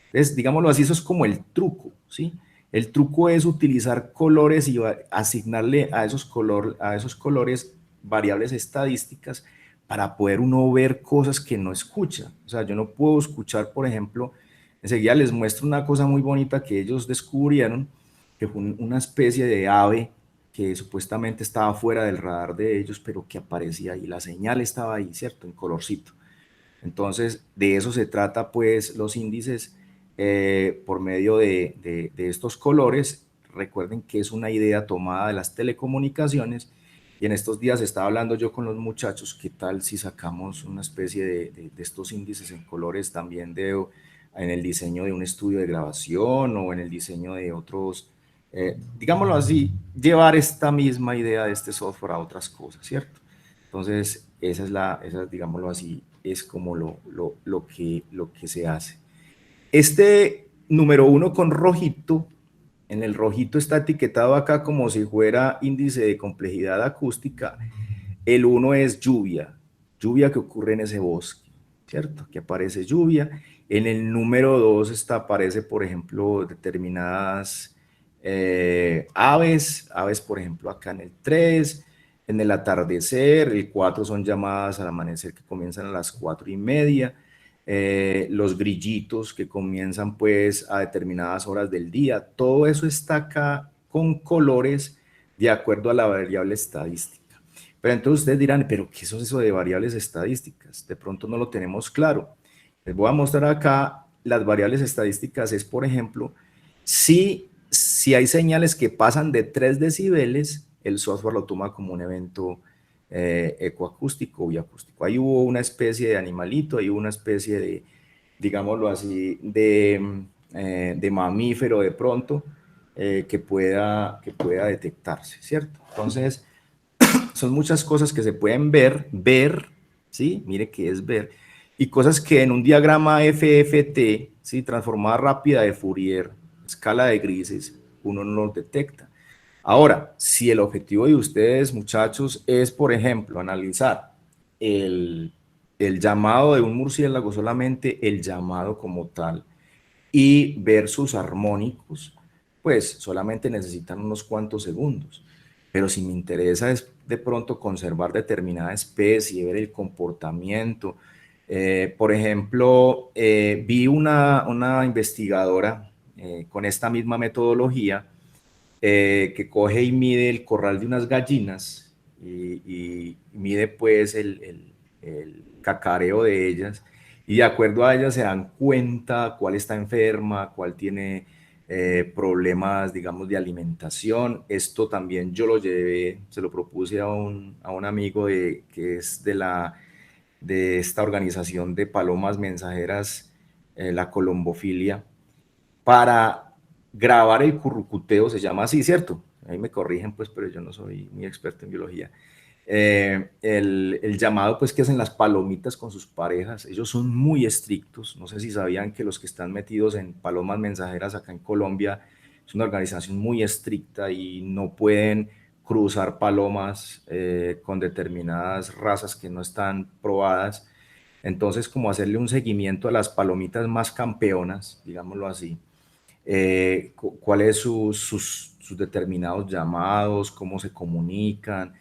Entonces, digámoslo así, eso es como el truco, ¿sí? El truco es utilizar colores y asignarle a esos colores variables estadísticas para poder uno ver cosas que no escucha. O sea, yo no puedo escuchar, por ejemplo, enseguida les muestro una cosa muy bonita que ellos descubrieron, que fue una especie de ave que supuestamente estaba fuera del radar de ellos, pero que aparecía ahí, la señal estaba ahí, ¿cierto? En colorcito. Entonces, de eso se trata, pues, los índices por medio de estos colores. Recuerden que es una idea tomada de las telecomunicaciones y en estos días estaba hablando yo con los muchachos, ¿qué tal si sacamos una especie de estos índices en colores también en el diseño de un estudio de grabación o en el diseño de otros, digámoslo así, llevar esta misma idea de este software a otras cosas, ¿cierto? Entonces, digámoslo así, es como lo que se hace. Este número 1 con rojito, en el rojito está etiquetado acá como si fuera índice de complejidad acústica. El 1 es lluvia, lluvia que ocurre en ese bosque, ¿cierto? Que aparece lluvia. En el número 2 aparece, por ejemplo, determinadas aves, por ejemplo, acá en el 3, en el atardecer, el 4 son llamadas al amanecer que comienzan a las 4:30, los grillitos que comienzan pues a determinadas horas del día, todo eso está acá con colores de acuerdo a la variable estadística. Pero entonces ustedes dirán, ¿pero qué es eso de variables estadísticas? De pronto no lo tenemos claro. Les voy a mostrar acá las variables estadísticas. Es, por ejemplo, si hay señales que pasan de 3 decibeles, el software lo toma como un evento ecoacústico o bioacústico. Ahí hubo una especie de animalito, ahí hubo una especie de, digámoslo así, de mamífero de pronto que pueda detectarse, ¿cierto? Entonces, son muchas cosas que se pueden ver, ¿sí? Mire que es ver, y cosas que en un diagrama FFT, ¿sí? Transformada rápida de Fourier, escala de grises, uno no los detecta. Ahora, si el objetivo de ustedes, muchachos, es, por ejemplo, analizar el, el llamado de un murciélago, solamente el llamado como tal, y ver sus armónicos, pues solamente necesitan unos cuantos segundos. Pero si me interesa es de pronto conservar determinada especie, ver el comportamiento. Por ejemplo, vi una investigadora con esta misma metodología que coge y mide el corral de unas gallinas y mide pues el cacareo de ellas y de acuerdo a ellas se dan cuenta cuál está enferma, cuál tiene problemas, digamos, de alimentación. Esto también yo lo llevé, se lo propuse a un amigo que es de esta organización de palomas mensajeras, la colombofilia, para grabar el currucuteo, se llama así, ¿cierto? Ahí me corrigen, pues, pero yo no soy muy experto en biología. El llamado, pues, que hacen las palomitas con sus parejas, ellos son muy estrictos. No sé si sabían que los que están metidos en palomas mensajeras acá en Colombia es una organización muy estricta y no pueden cruzar palomas con determinadas razas que no están probadas. Entonces, como hacerle un seguimiento a las palomitas más campeonas, digámoslo así, cuáles sus determinados llamados, cómo se comunican,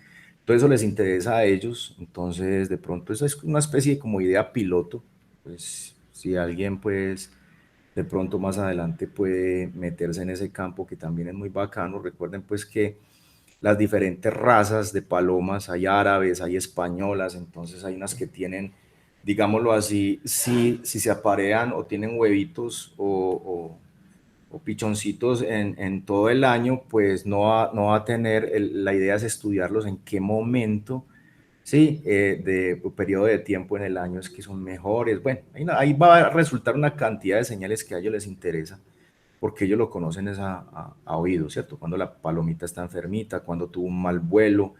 todo eso les interesa a ellos. Entonces, de pronto, esa es una especie de como idea piloto, pues si alguien pues de pronto más adelante puede meterse en ese campo que también es muy bacano. Recuerden pues que las diferentes razas de palomas, hay árabes, hay españolas, entonces hay unas que tienen, digámoslo así, si se aparean o tienen huevitos o pichoncitos en todo el año, pues no va a tener, la idea es estudiarlos en qué momento, sí, de periodo de tiempo en el año es que son mejores. Bueno, ahí va a resultar una cantidad de señales que a ellos les interesa, porque ellos lo conocen es a oído, ¿cierto? Cuando la palomita está enfermita, cuando tuvo un mal vuelo,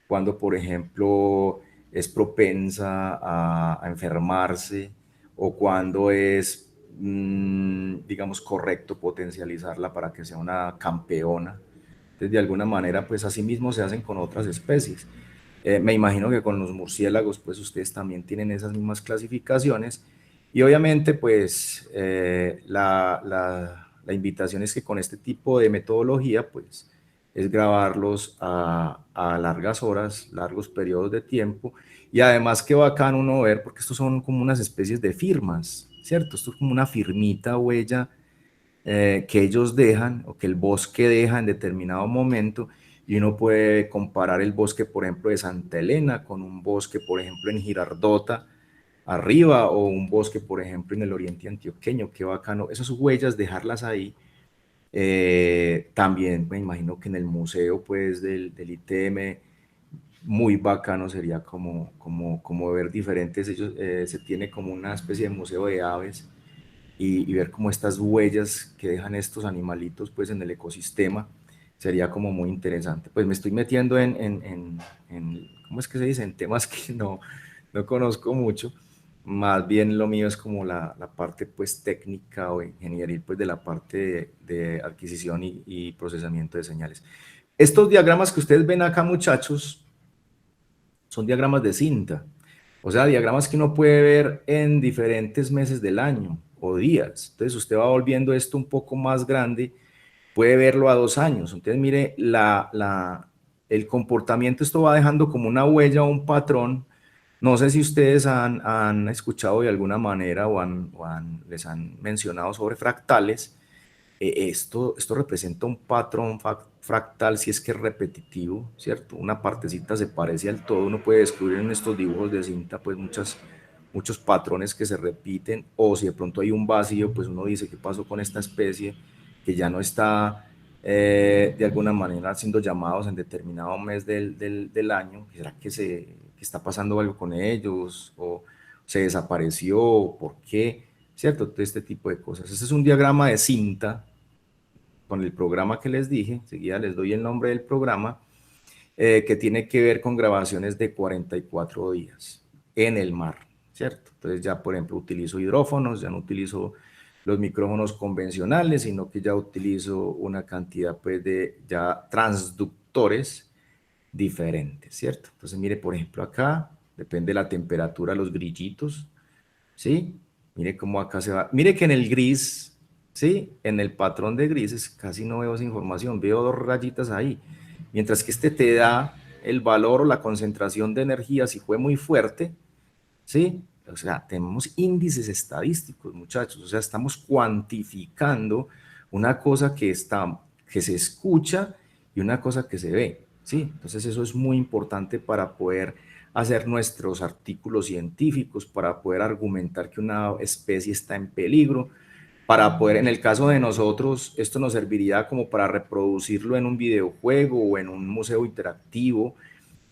cuando, por ejemplo, es propensa a enfermarse, o cuando es, digamos, correcto potencializarla para que sea una campeona. Entonces, de alguna manera, pues así mismo se hacen con otras especies. Me imagino que con los murciélagos, pues ustedes también tienen esas mismas clasificaciones. Y obviamente, pues la invitación es que con este tipo de metodología, pues es grabarlos a largas horas, largos periodos de tiempo. Y además qué bacán uno ver, porque estos son como unas especies de firmas, ¿cierto? Esto es como una firmita, huella que ellos dejan o que el bosque deja en determinado momento, y uno puede comparar el bosque, por ejemplo, de Santa Elena con un bosque, por ejemplo, en Girardota, arriba, o un bosque, por ejemplo, en el oriente antioqueño. Qué bacano esas huellas, dejarlas ahí. También me imagino que en el museo, pues, del ITM, muy bacano sería como ver diferentes, ellos, se tiene como una especie de museo de aves, y ver como estas huellas que dejan estos animalitos pues en el ecosistema, sería como muy interesante. Pues me estoy metiendo ¿cómo es que se dice? En temas que no conozco mucho, más bien lo mío es como la parte pues técnica o ingenieril, pues de la parte de adquisición y procesamiento de señales. Estos diagramas que ustedes ven acá, muchachos, son diagramas de cinta, o sea, diagramas que uno puede ver en diferentes meses del año o días. Entonces usted va volviendo esto un poco más grande, puede verlo a 2 años. Entonces mire, el comportamiento, esto va dejando como una huella o un patrón. No sé si ustedes han escuchado de alguna manera les han mencionado sobre fractales. Esto representa un patrón fractal si es que es repetitivo, ¿cierto? Una partecita se parece al todo, uno puede descubrir en estos dibujos de cinta pues muchos patrones que se repiten, o si de pronto hay un vacío, pues uno dice, ¿qué pasó con esta especie que ya no está de alguna manera siendo llamados en determinado mes del año? ¿Será que está pasando algo con ellos? ¿O se desapareció? ¿Por qué? ¿Cierto? Todo este tipo de cosas. Este es un diagrama de cinta con el programa que les dije, enseguida les doy el nombre del programa, que tiene que ver con grabaciones de 44 días en el mar, ¿cierto? Entonces ya, por ejemplo, utilizo hidrófonos, ya no utilizo los micrófonos convencionales, sino que ya utilizo una cantidad pues de ya transductores diferentes, ¿cierto? Entonces mire, por ejemplo, acá, depende de la temperatura, los grillitos, ¿sí? Mire cómo acá se va. Mire que en el gris, ¿sí? En el patrón de grises casi no veo esa información, veo 2 rayitas ahí. Mientras que este te da el valor o la concentración de energía si fue muy fuerte, ¿sí? O sea, tenemos índices estadísticos, muchachos, o sea, estamos cuantificando una cosa que se escucha y una cosa que se ve, ¿sí? Entonces eso es muy importante para poder hacer nuestros artículos científicos, para poder argumentar que una especie está en peligro, para poder, en el caso de nosotros, esto nos serviría como para reproducirlo en un videojuego o en un museo interactivo,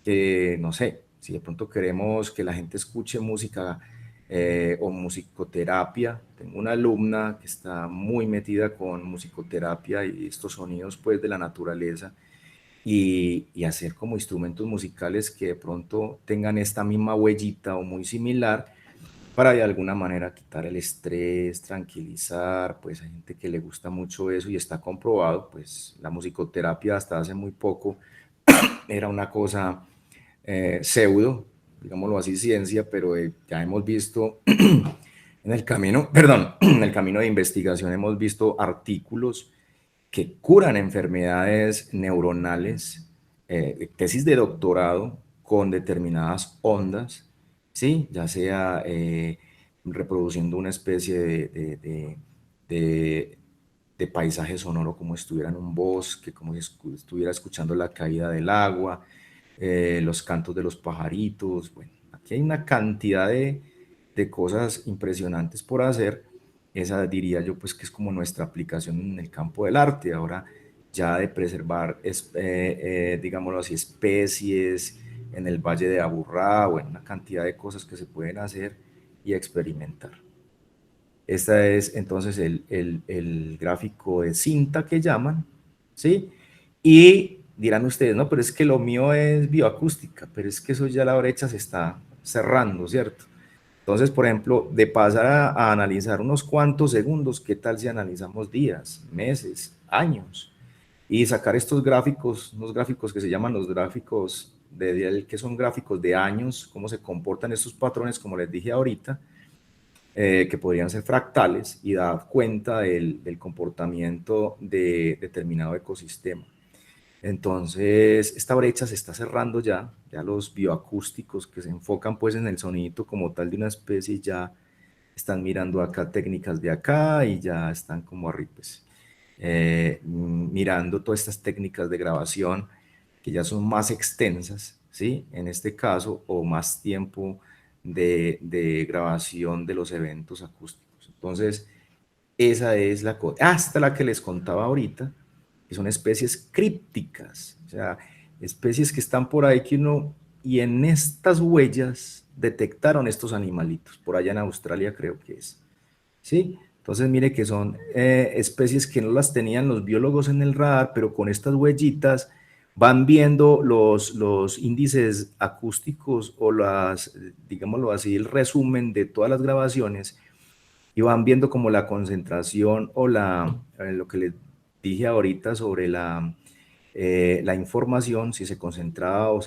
que no sé, si de pronto queremos que la gente escuche música o musicoterapia. Tengo una alumna que está muy metida con musicoterapia y estos sonidos pues de la naturaleza, y hacer como instrumentos musicales que de pronto tengan esta misma huellita o muy similar, para de alguna manera quitar el estrés, tranquilizar. Pues hay gente que le gusta mucho eso y está comprobado, pues la musicoterapia hasta hace muy poco era una cosa pseudo, digámoslo así, ciencia, pero ya hemos visto en el camino, perdón, en el camino de investigación hemos visto artículos que curan enfermedades neuronales, tesis de doctorado con determinadas ondas, ¿sí? Ya sea reproduciendo una especie de de paisaje sonoro como si estuviera en un bosque, como si estuviera escuchando la caída del agua, los cantos de los pajaritos. Bueno, aquí hay una cantidad de cosas impresionantes por hacer. Esa diría yo pues que es como nuestra aplicación en el campo del arte. Ahora ya de preservar, digámoslo así, especies en el Valle de Aburrá, bueno, una cantidad de cosas que se pueden hacer y experimentar. Este es entonces el gráfico de cinta que llaman, ¿sí? Y dirán ustedes, no, pero es que lo mío es bioacústica, pero es que eso ya la brecha se está cerrando, ¿cierto? Entonces, por ejemplo, de pasar a analizar unos cuantos segundos, ¿qué tal si analizamos días, meses, años? Y sacar estos gráficos, unos gráficos que se llaman los gráficos que son gráficos de años, cómo se comportan estos patrones, como les dije ahorita, que podrían ser fractales y dar cuenta del comportamiento de determinado ecosistema. Entonces, esta brecha se está cerrando ya los bioacústicos que se enfocan pues en el sonido como tal de una especie ya están mirando acá técnicas de acá y ya están como arriba, pues, mirando todas estas técnicas de grabación que ya son más extensas, ¿sí? En este caso, o más tiempo de grabación de los eventos acústicos. Entonces, esa es la cosa. Hasta la que les contaba ahorita, que son especies crípticas, o sea, especies que están por ahí que uno, y en estas huellas detectaron estos animalitos, por allá en Australia creo que es, ¿sí? Entonces mire que son especies que no las tenían los biólogos en el radar, pero con estas huellitas van viendo los índices acústicos o las, digámoslo así, el resumen de todas las grabaciones y van viendo como la concentración o lo que les dije ahorita sobre la información, si se concentraba o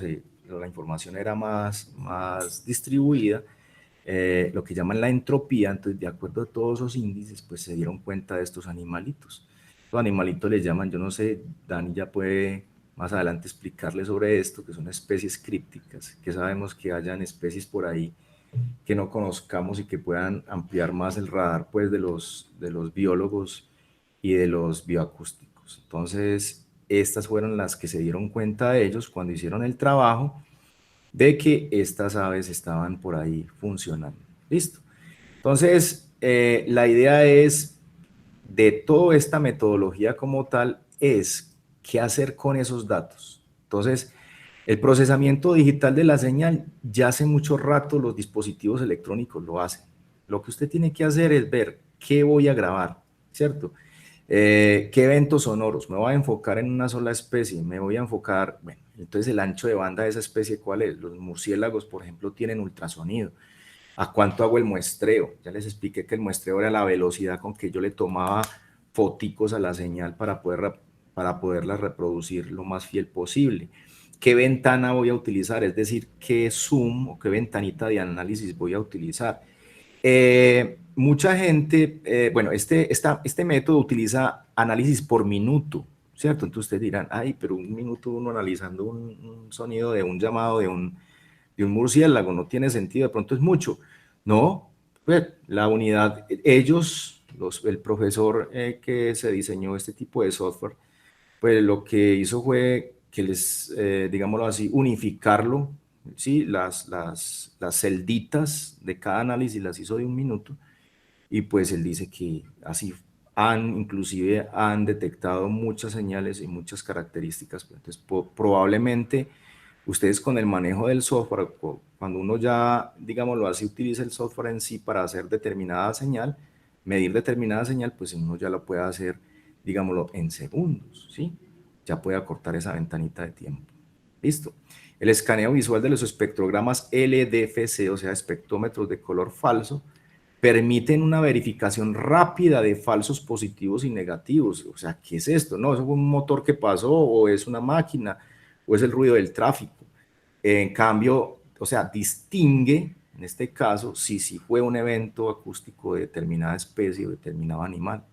la información era más distribuida, lo que llaman la entropía. Entonces, de acuerdo a todos esos índices, pues se dieron cuenta de estos animalitos. Los animalitos les llaman, yo no sé, Dani ya puede más adelante explicarle sobre esto, que son especies crípticas, que sabemos que hayan especies por ahí que no conozcamos y que puedan ampliar más el radar pues de los biólogos y de los bioacústicos. Entonces, estas fueron las que se dieron cuenta de ellos cuando hicieron el trabajo de que estas aves estaban por ahí funcionando. Listo. Entonces, la idea es, de toda esta metodología como tal, es qué hacer con esos datos. Entonces, el procesamiento digital de la señal, ya hace mucho rato los dispositivos electrónicos lo hacen. Lo que usted tiene que hacer es ver qué voy a grabar, ¿cierto? ¿Qué eventos sonoros? Me voy a enfocar en una sola especie, me voy a enfocar, bueno, entonces el ancho de banda de esa especie, ¿cuál es? Los murciélagos, por ejemplo, tienen ultrasonido. ¿A cuánto hago el muestreo? Ya les expliqué que el muestreo era la velocidad con que yo le tomaba foticos a la señal para poderla reproducir lo más fiel posible. ¿Qué ventana voy a utilizar? Es decir, ¿qué zoom o qué ventanita de análisis voy a utilizar? Mucha gente, bueno, este método utiliza análisis por minuto, ¿cierto? Entonces ustedes dirán, ay, pero un minuto uno analizando un sonido de un llamado de un murciélago no tiene sentido, de pronto es mucho. No, pues la unidad, el profesor que se diseñó este tipo de software, pues lo que hizo fue que digámoslo así, unificarlo, ¿sí? Las celditas de cada análisis las hizo de un minuto y pues él dice que así inclusive han detectado muchas señales y muchas características. Pues, entonces, probablemente ustedes con el manejo del software, cuando uno ya, digámoslo así, utiliza el software en sí para hacer determinada señal, medir determinada señal, pues uno ya lo puede hacer, digámoslo, en segundos, ¿sí? Ya puede acortar esa ventanita de tiempo. Listo. El escaneo visual de los espectrogramas LDFC, o sea, espectrómetros de color falso, permiten una verificación rápida de falsos positivos y negativos. O sea, ¿qué es esto? No, eso fue un motor que pasó, o es una máquina, o es el ruido del tráfico. En cambio, o sea, distingue, en este caso, si fue un evento acústico de determinada especie o determinado animal.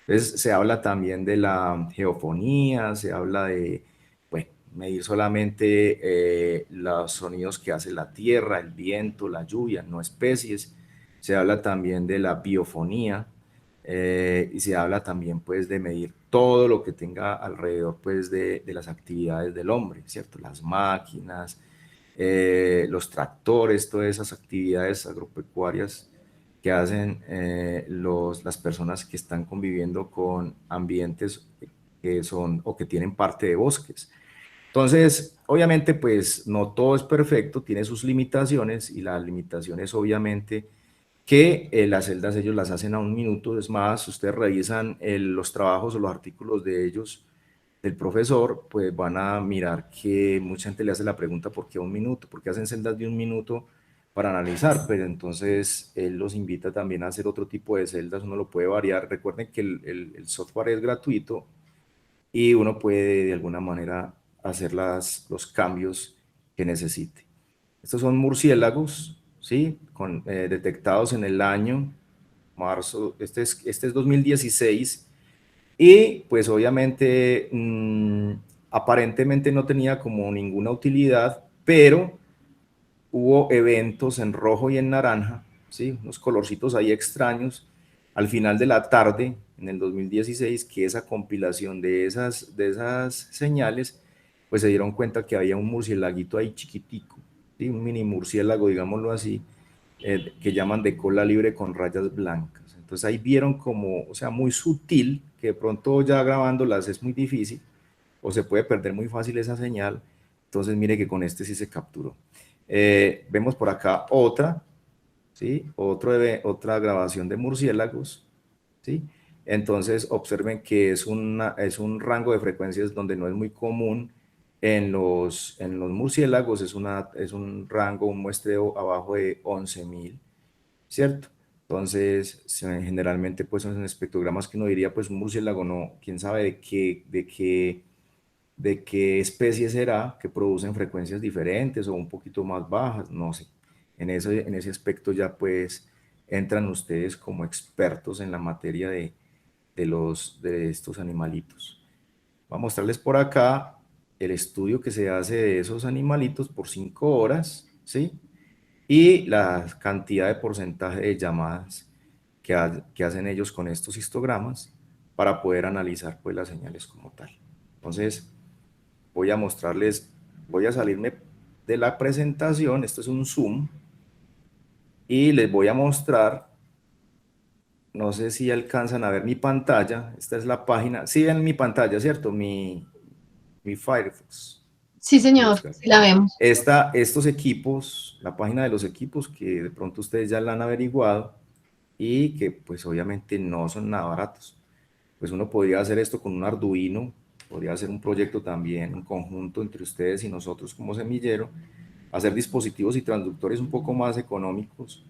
Entonces, se habla también de la geofonía, se habla de, bueno, medir solamente los sonidos que hace la tierra, el viento, la lluvia, no especies. Se habla también de la biofonía, y se habla también pues de medir todo lo que tenga alrededor pues de las actividades del hombre, ¿cierto? Las máquinas, los tractores, todas esas actividades agropecuarias que hacen las personas que están conviviendo con ambientes que son o que tienen parte de bosques. Entonces, obviamente, pues no todo es perfecto, tiene sus limitaciones y las limitaciones obviamente que las celdas ellos las hacen a un minuto. Es más, ustedes revisan los trabajos o los artículos de ellos, del profesor, pues van a mirar que mucha gente le hace la pregunta ¿por qué un minuto? ¿Por qué hacen celdas de un minuto para analizar? Pero entonces él los invita también a hacer otro tipo de celdas, uno lo puede variar. Recuerden que el software es gratuito y uno puede de alguna manera hacer los cambios que necesite. Estos son murciélagos, ¿sí? Detectados en el año marzo, este es 2016, y pues obviamente aparentemente no tenía como ninguna utilidad, pero hubo eventos en rojo y en naranja, ¿sí? Unos colorcitos ahí extraños al final de la tarde en el 2016, que esa compilación de esas señales, pues se dieron cuenta que había un murciélaguito ahí chiquitico, ¿sí? Un mini murciélago, digámoslo así, que llaman de cola libre con rayas blancas. Entonces ahí vieron como, o sea, muy sutil, que de pronto ya grabándolas es muy difícil, o se puede perder muy fácil esa señal. Entonces mire que con este sí se capturó. Vemos por acá otra, ¿sí? Otra grabación de murciélagos, ¿sí? Entonces observen que es un rango de frecuencias donde no es muy común en los murciélagos, es un rango, un muestreo abajo de 11.000, ¿cierto? Entonces, generalmente pues son espectrogramas que uno diría pues un murciélago no, quién sabe de qué especie será, que producen frecuencias diferentes o un poquito más bajas, no sé. En ese aspecto ya pues entran ustedes como expertos en la materia de estos animalitos. Voy a mostrarles por acá el estudio que se hace de esos animalitos por 5 horas, ¿sí? Y la cantidad de porcentaje de llamadas que hacen ellos con estos histogramas para poder analizar pues las señales como tal. Entonces, voy a mostrarles, voy a salirme de la presentación, esto es un Zoom, y les voy a mostrar, no sé si alcanzan a ver mi pantalla, esta es la página, sí ven mi pantalla, ¿cierto? Mi Firefox. Sí, señor, Busca. sí la vemos. Estos equipos, la página de los equipos que de pronto ustedes ya la han averiguado y que pues obviamente no son nada baratos. Pues uno podría hacer esto con un Arduino, podría hacer un proyecto también, un conjunto entre ustedes y nosotros como semillero, hacer dispositivos y transductores un poco más económicos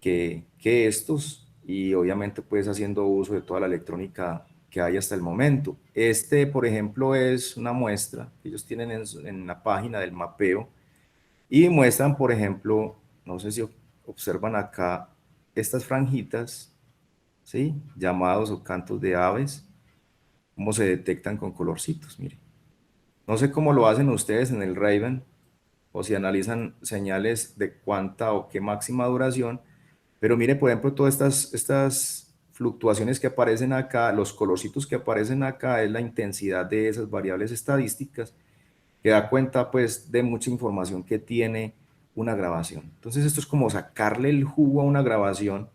que estos, y obviamente pues haciendo uso de toda la electrónica que hay hasta el momento. Este, por ejemplo, es una muestra que ellos tienen en la página del mapeo y muestran, por ejemplo, no sé si observan acá estas franjitas, ¿sí? Llamados o cantos de aves, cómo se detectan con colorcitos, mire. No sé cómo lo hacen ustedes en el Raven o si analizan señales de cuánta o qué máxima duración, pero mire, por ejemplo, todas estas fluctuaciones que aparecen acá, los colorcitos que aparecen acá, es la intensidad de esas variables estadísticas que da cuenta pues de mucha información que tiene una grabación. Entonces esto es como sacarle el jugo a una grabación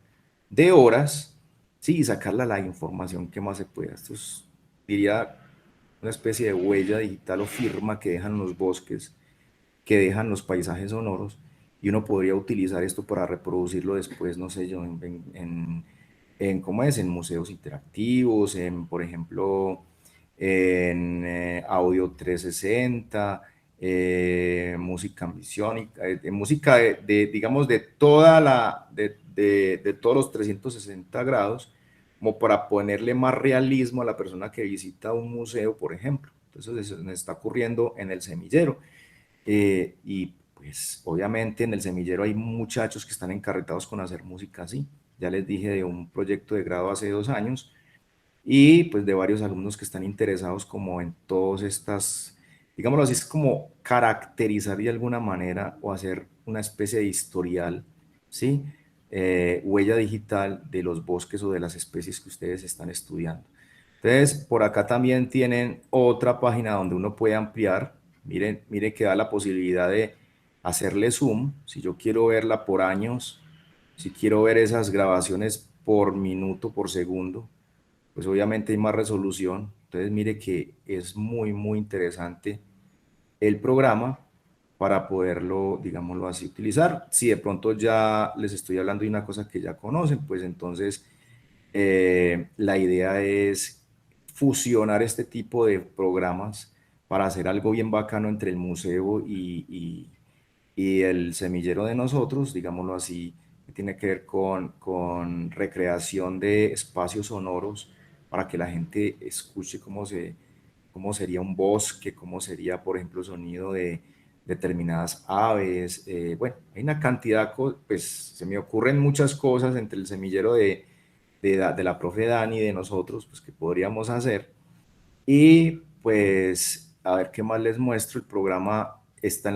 de horas, sí, y sacarle la información que más se pueda. Esto es, diría, una especie de huella digital o firma que dejan los bosques, que dejan los paisajes sonoros, y uno podría utilizar esto para reproducirlo después, no sé yo, ¿cómo es? En museos interactivos, por ejemplo, en audio 360, música ambisiónica, música digamos, de todos los 360 grados, como para ponerle más realismo a la persona que visita un museo, por ejemplo. Entonces, eso me está ocurriendo en el semillero. Y pues obviamente en el semillero hay muchachos que están encarretados con hacer música así. Ya les dije de un proyecto de grado hace 2 años y pues de varios alumnos que están interesados como en todas estas, digámoslo así, es como caracterizar de alguna manera o hacer una especie de historial, ¿sí? huella digital de los bosques o de las especies que ustedes están estudiando. Entonces, por acá también tienen otra página donde uno puede ampliar. Miren, miren que da la posibilidad de hacerle zoom. Si yo quiero verla por años, si quiero ver esas grabaciones por minuto, por segundo, pues obviamente hay más resolución. Entonces, mire que es muy, muy interesante el programa para poderlo, digámoslo así, utilizar. Si de pronto ya les estoy hablando de una cosa que ya conocen, pues entonces la idea es fusionar este tipo de programas para hacer algo bien bacano entre el museo y el semillero de nosotros, digámoslo así, que tiene que ver con recreación de espacios sonoros para que la gente escuche cómo sería un bosque, cómo sería, por ejemplo, el sonido de determinadas aves. Bueno, hay una cantidad, pues se me ocurren muchas cosas entre el semillero de la profe Dani y de nosotros, pues que podríamos hacer. Y pues, a ver qué más les muestro. El programa está en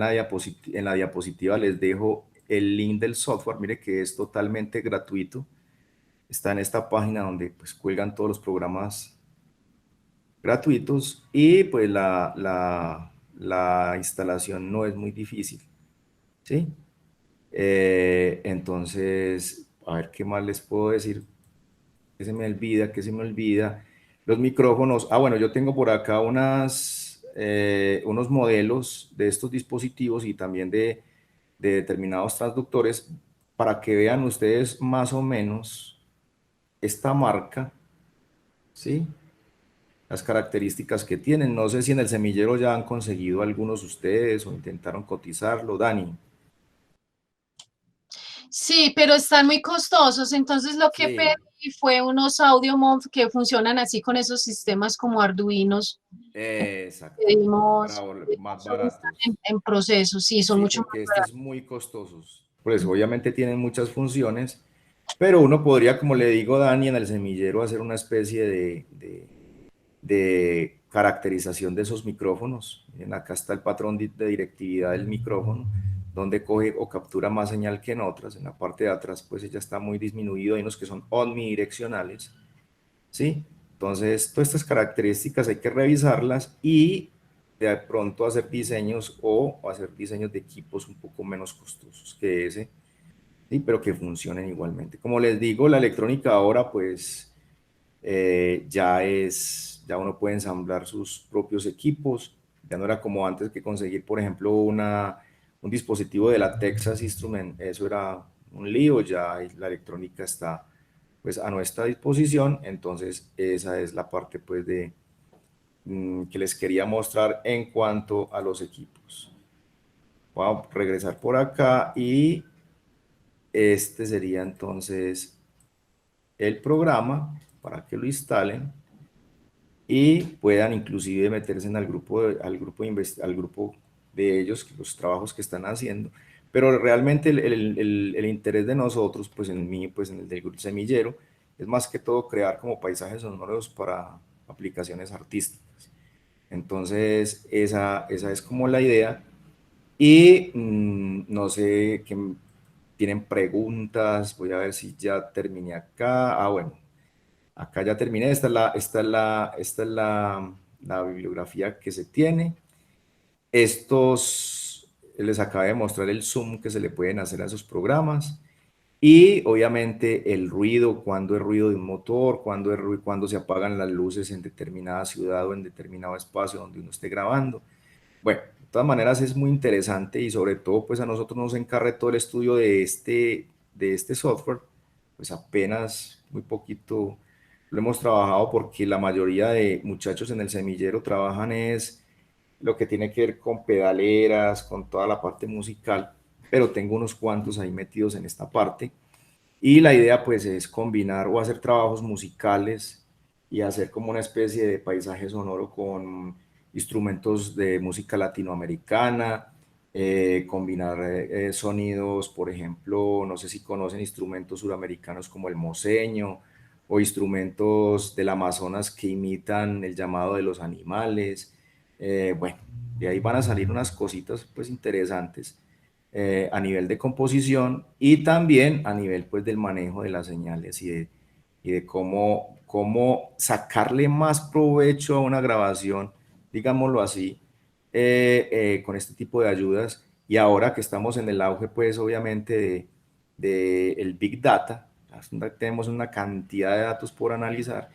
la diapositiva, les dejo el link del software. Mire que es totalmente gratuito. Está en esta página donde pues cuelgan todos los programas gratuitos y pues la instalación no es muy difícil, ¿sí? Entonces, a ver qué más les puedo decir. ¿Qué se me olvida? ¿Qué se me olvida? Los micrófonos. Ah, bueno, yo tengo por acá unos modelos de estos dispositivos y también de determinados transductores para que vean ustedes más o menos esta marca, ¿sí? Las características que tienen. No sé si en el semillero ya han conseguido algunos ustedes o intentaron cotizarlo. Dani. Sí, pero están muy costosos, entonces lo que Sí, pedí fue unos AudioMonf que funcionan así con esos sistemas como Arduinos. exactamente, Pedimos, más pedimos unos baratos. en proceso, sí, son Sí, mucho porque más estos baratos. muy costosos. Pues obviamente tienen muchas funciones, pero uno podría, como le digo Dani, en el semillero hacer una especie de caracterización de esos micrófonos. Miren, acá está el patrón de directividad del micrófono, donde coge o captura más señal que en otras. En la parte de atrás, pues ya está muy disminuido. Hay unos que son omnidireccionales, ¿sí? Entonces, todas estas características hay que revisarlas y de pronto hacer diseños o hacer diseños de equipos un poco menos costosos que ese, ¿sí? Pero que funcionen igualmente. Como les digo, la electrónica ahora, pues ya uno puede ensamblar sus propios equipos. Ya no era como antes que conseguir, por ejemplo, un dispositivo de la Texas Instrument, eso era un lío, ya la electrónica está pues a nuestra disposición. Entonces esa es la parte pues que les quería mostrar en cuanto a los equipos. Voy a regresar por acá y este sería entonces el programa para que lo instalen y puedan inclusive meterse en al grupo de ellos, los trabajos que están haciendo. Pero realmente el interés de nosotros, pues en mí, pues en el del grupo semillero, es más que todo crear como paisajes sonoros para aplicaciones artísticas. Entonces, esa es como la idea. Y no sé, qué tienen preguntas, voy a ver si ya terminé acá. Ah, bueno, acá ya terminé, la bibliografía que se tiene. Les acabé de mostrar el zoom que se le pueden hacer a esos programas y obviamente el ruido, cuando es ruido de un motor, cuando se apagan las luces en determinada ciudad o en determinado espacio donde uno esté grabando. Bueno, de todas maneras es muy interesante y sobre todo pues a nosotros nos encarga todo el estudio de este software, pues apenas muy poquito lo hemos trabajado porque la mayoría de muchachos en el semillero trabajan es lo que tiene que ver con pedaleras, con toda la parte musical, pero tengo unos cuantos ahí metidos en esta parte y la idea pues es combinar o hacer trabajos musicales y hacer como una especie de paisaje sonoro con instrumentos de música latinoamericana, combinar sonidos, por ejemplo, no sé si conocen instrumentos suramericanos como el moceño o instrumentos del Amazonas que imitan el llamado de los animales. Bueno, de ahí van a salir unas cositas pues interesantes a nivel de composición y también a nivel pues del manejo de las señales y de cómo sacarle más provecho a una grabación, digámoslo así, con este tipo de ayudas. Y ahora que estamos en el auge, pues obviamente de el Big Data, tenemos una cantidad de datos por analizar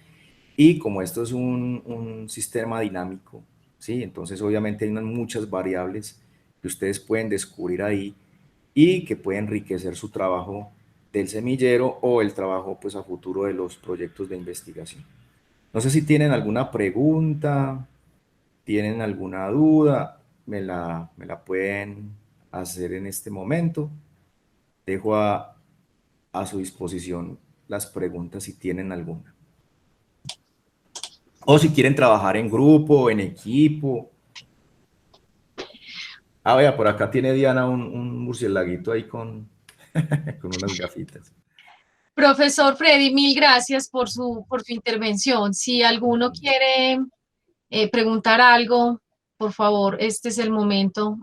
y como esto es un sistema dinámico, ¿sí? Entonces obviamente hay muchas variables que ustedes pueden descubrir ahí y que puede enriquecer su trabajo del semillero o el trabajo pues a futuro de los proyectos de investigación. No sé si tienen alguna pregunta, tienen alguna duda, me la pueden hacer en este momento. Dejo a su disposición las preguntas si tienen alguna. O si quieren trabajar en grupo, en equipo. Ah, vea, por acá tiene Diana un murcielaguito ahí con unas gafitas. Profesor Freddy, mil gracias por su intervención. Si alguno quiere preguntar algo, por favor, este es el momento.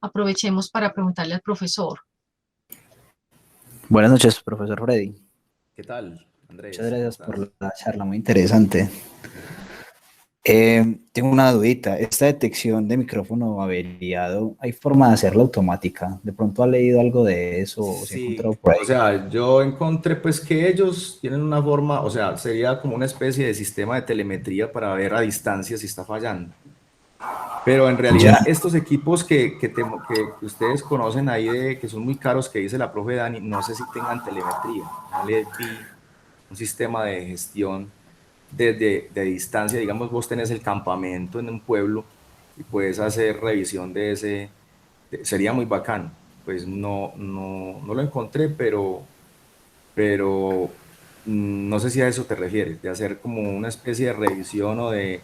Aprovechemos para preguntarle al profesor. Buenas noches, profesor Freddy. ¿Qué tal, Muchas Andrés? ¿Cómo gracias estás? por la charla, muy interesante. Tengo una dudita. ¿Esta detección de micrófono averiado, hay forma de hacerla automática? ¿De pronto ha leído algo de eso o se ha Sí, encontrado por o ahí? sea, yo encontré pues que ellos tienen una forma, o sea, sería como una especie de sistema de telemetría para ver a distancia si está fallando. Pero en Ya. realidad estos equipos que ustedes conocen ahí, que son muy caros, que dice la profe Dani, no sé si tengan telemetría. No le vi un sistema de gestión de distancia. Digamos, vos tenés el campamento en un pueblo y puedes hacer revisión de ese, sería muy bacano. Pues no lo encontré, pero no sé si a eso te refieres, de hacer como una especie de revisión o de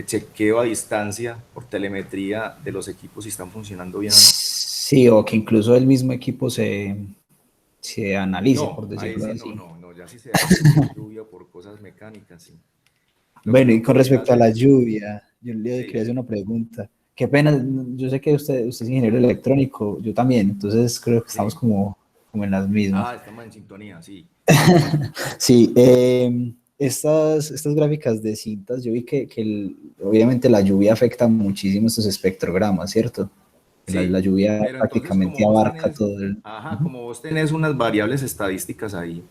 chequeo a distancia por telemetría de los equipos si están funcionando bien o no. Sí, o que incluso el mismo equipo se analice, por No, ahí decirlo sí así. no, ya si se daña por lluvia o por cosas mecánicas, sí. Lo que Bueno, uno y con podría respecto a hacer, la lluvia, yo le sí, quería hacer una pregunta. Qué pena, yo sé que usted es ingeniero electrónico, yo también, entonces creo que estamos sí. como en las mismas. Ah, estamos en sintonía, sí. Sí, estas gráficas de cintas, yo vi que obviamente la lluvia afecta muchísimo estos espectrogramas, ¿cierto? La Sí, lluvia pero entonces prácticamente como vos abarca tenés, todo el... ajá, Ujú. como vos tenés unas variables estadísticas ahí,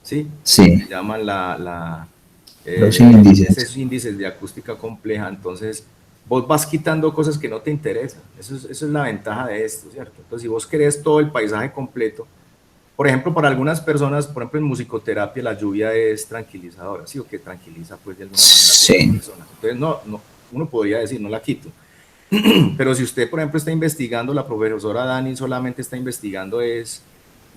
¿sí? Se Sí, llaman los índices. esos índices de acústica compleja, entonces vos vas quitando cosas que no te interesan, eso es la ventaja de esto, ¿cierto? Entonces si vos querés todo el paisaje completo, por ejemplo, para algunas personas, por ejemplo en musicoterapia la lluvia es tranquilizadora, ¿sí? O que tranquiliza pues de alguna manera a ciertas Sí. personas, entonces uno podría decir, no la quito. Pero si usted, por ejemplo, está investigando, la profesora Dani solamente está investigando es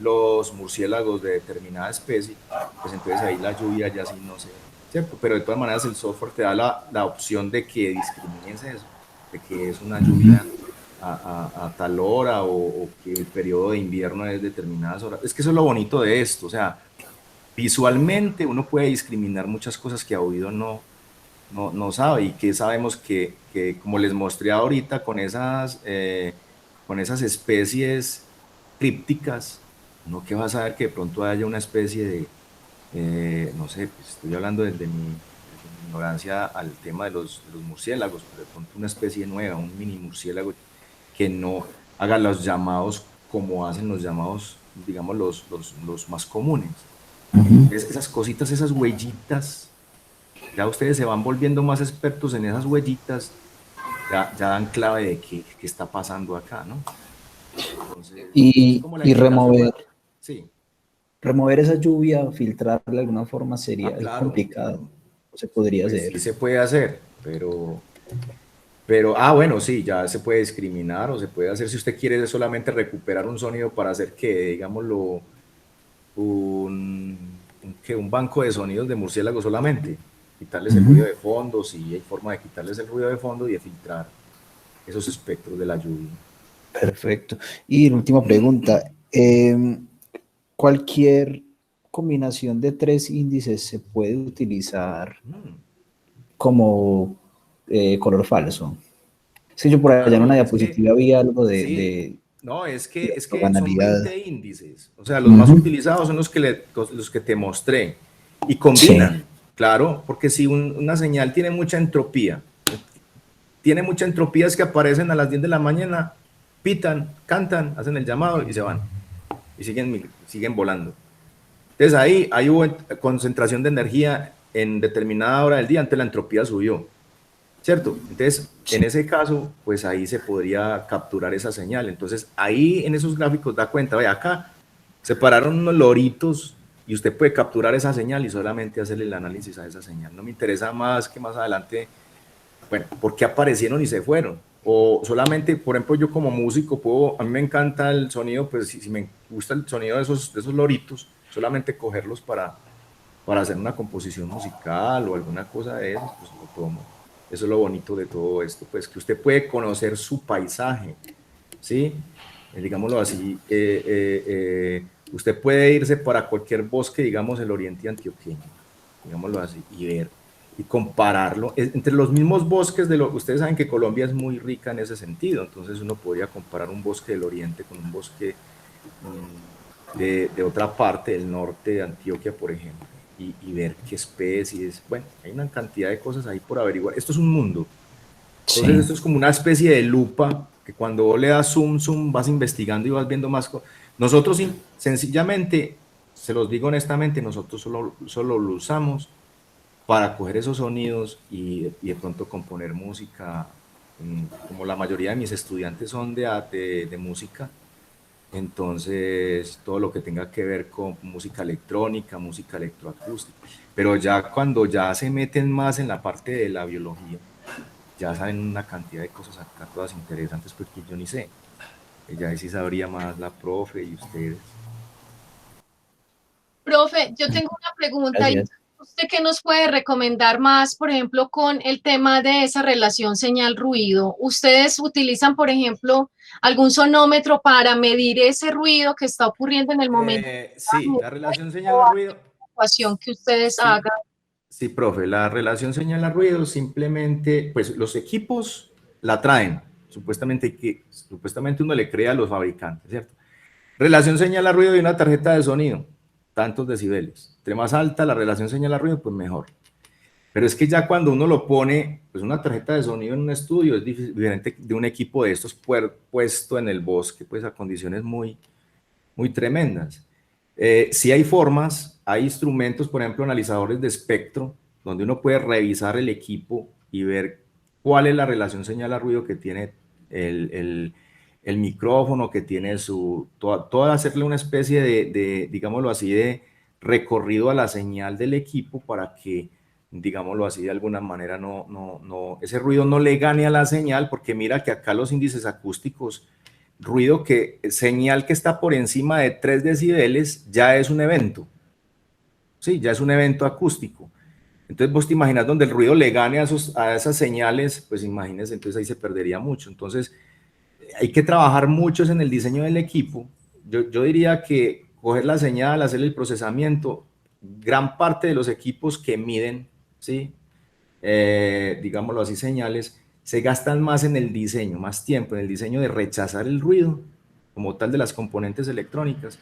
los murciélagos de determinada especie, pues entonces ahí la lluvia ya sí no sé, ¿cierto? Pero de todas maneras el software te da la opción de que discrimines eso, de que es una lluvia a tal hora o que el periodo de invierno es determinadas horas. Es que eso es lo bonito de esto, o sea, visualmente uno puede discriminar muchas cosas que a oído no sabe y que sabemos que, como les mostré ahorita con esas especies crípticas, no que va a saber que de pronto haya una especie no sé, pues estoy hablando desde mi ignorancia al tema de los murciélagos, pero de pronto una especie nueva, un mini murciélago que no haga los llamados como hacen los llamados, digamos, los más comunes. Ujú. Esas cositas, esas huellitas ya ustedes se van volviendo más expertos en esas huellitas, ya dan clave de qué está pasando acá, ¿no? Entonces, es Y, como la y invitación remover, para... Sí, remover esa lluvia, filtrarla de alguna forma ah, es claro, complicado, o se podría pues sí hacer. se puede hacer, pero bueno, sí, ya se puede discriminar o se puede hacer si usted quiere solamente recuperar un sonido para hacer que, digámoslo, un banco de sonidos de murciélago solamente, quitarles el ruido Ujú. de fondo, sí hay forma de quitarles el ruido de fondo y de filtrar esos espectros de la lluvia. Perfecto. Y la última pregunta, ¿cualquier combinación de tres índices se puede utilizar Mm. como color falso? Sí, yo por allá en una Claro, es que diapositiva vi algo sí, No, es que son banalidad. 20 índices, o sea, los más utilizados son los que te mostré, y combinan, Sí, claro, porque si una señal tiene mucha entropía es que aparecen a las 10 de la mañana, pitan, cantan, hacen el llamado y se van, y siguen volando. Entonces ahí hubo concentración de energía en determinada hora del día, antes la entropía subió, ¿cierto? Entonces, en ese caso, pues ahí se podría capturar esa señal. Entonces, ahí en esos gráficos da cuenta, vaya, acá separaron unos loritos y usted puede capturar esa señal y solamente hacerle el análisis a esa señal. No me interesa más que más adelante, bueno, por qué aparecieron y se fueron. O solamente, por ejemplo, yo como músico a mí me encanta el sonido, pues si me gusta el sonido de esos loritos, solamente cogerlos para hacer una composición musical o alguna cosa de eso, pues lo tomo. Eso es lo bonito de todo esto, pues que usted puede conocer su paisaje, ¿sí? Digámoslo así, usted puede irse para cualquier bosque, digamos el oriente antioqueño, digámoslo así, y ver y compararlo entre los mismos bosques ustedes saben que Colombia es muy rica en ese sentido, entonces uno podría comparar un bosque del oriente con un bosque de otra parte del norte de Antioquia, por ejemplo, y ver qué especies, bueno, hay una cantidad de cosas ahí por averiguar. Esto es un mundo. Entonces sí. esto es como una especie de lupa que cuando vos le das zoom, vas investigando y vas viendo más cosas. Nosotros sencillamente, se los digo honestamente, nosotros solo lo usamos para coger esos sonidos y de pronto componer música. Como la mayoría de mis estudiantes son de música, entonces todo lo que tenga que ver con música electrónica, música electroacústica, pero ya cuando ya se meten más en la parte de la biología, ya saben una cantidad de cosas acá todas interesantes porque yo ni sé, ella sí sabría más la profe y ustedes. Profe, yo tengo una pregunta. ¿Y Gracias. usted qué nos puede recomendar más, por ejemplo, con el tema de esa relación señal-ruido? ¿Ustedes utilizan, por ejemplo, algún sonómetro para medir ese ruido que está ocurriendo en el momento? Sí, la relación ¿O señal-ruido, ecuación que ustedes sí, hagan? sí, profe, la relación señal-ruido simplemente, pues los equipos la traen, supuestamente uno le crea a los fabricantes, ¿cierto? Relación señal-ruido de una tarjeta de sonido, tantos decibeles. Entre más alta la relación señal-ruido, pues mejor. Pero es que ya cuando uno lo pone, pues una tarjeta de sonido en un estudio es diferente de un equipo de estos puesto en el bosque, pues a condiciones muy tremendas. Sí hay formas, hay instrumentos, por ejemplo, analizadores de espectro, donde uno puede revisar el equipo y ver cuál es la relación señal a ruido que tiene el micrófono, que tiene toda hacerle una especie digámoslo así, de recorrido a la señal del equipo para que, digámoslo así, de alguna manera ese ruido no le gane a la señal, porque mira que acá los índices acústicos señal que está por encima de 3 decibeles ya es un evento, ¿sí? Ya es un evento acústico. Entonces vos te imaginas donde el ruido le gane a esas señales, pues imagínense, entonces ahí se perdería mucho. Entonces hay que trabajar mucho en el diseño del equipo. Yo diría que coger la señal, hacer el procesamiento, gran parte de los equipos que miden, ¿sí? Digámoslo así, señales, se gastan más en el diseño, más tiempo en el diseño de rechazar el ruido como tal de las componentes electrónicas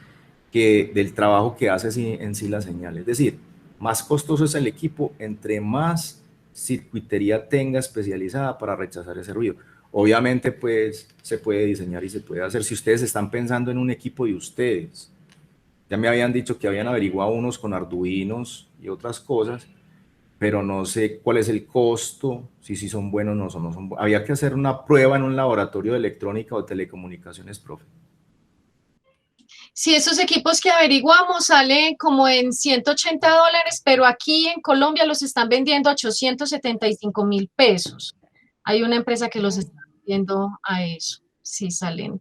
que del trabajo que hace en sí la señal. Es decir, más costoso es el equipo entre más circuitería tenga especializada para rechazar ese ruido. Obviamente, pues se puede diseñar y se puede hacer. Si ustedes están pensando en un equipo de ustedes, ya me habían dicho que habían averiguado unos con Arduinos y otras cosas, pero no sé cuál es el costo, si son buenos o no son buenos. Había que hacer una prueba en un laboratorio de electrónica o telecomunicaciones, profe. Si esos equipos que averiguamos salen como en $180, pero aquí en Colombia los están vendiendo a 875.000 pesos. Hay una empresa que los está vendiendo a eso. Sí, salen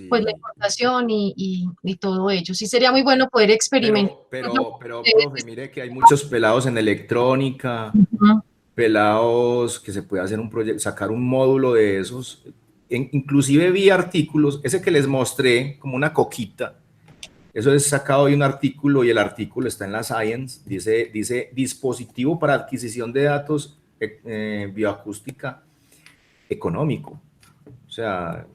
pues la Sí, importación y todo ello. Sí, sería muy bueno poder experimentar. profe, mire que hay muchos pelados en electrónica, Ujú. pelados que se puede hacer un proyecto, sacar un módulo de esos. Inclusive vi artículos, ese que les mostré como una coquita, eso es sacado de un artículo y el artículo está en la Science, dice dispositivo para adquisición de datos bioacústica económico. O sea,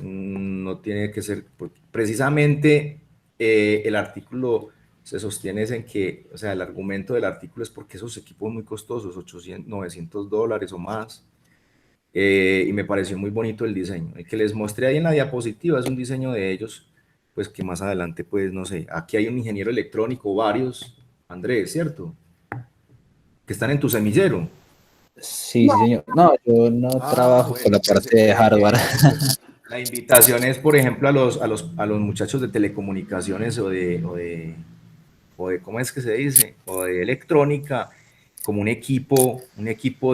no tiene que ser, precisamente el artículo se sostiene en que, o sea, el argumento del artículo es porque esos equipos muy costosos, 800, $900 o más, y me pareció muy bonito el diseño. El que les mostré ahí en la diapositiva es un diseño de ellos, pues que más adelante, pues no sé, aquí hay un ingeniero electrónico, varios, Andrés, ¿cierto? Que están en tu semillero. Sí, sí, señor. No, yo no trabajo con Bueno, la parte de hardware. entonces, la invitación es, por ejemplo, a los muchachos de telecomunicaciones o de, ¿cómo es que se dice? O de electrónica, como un equipo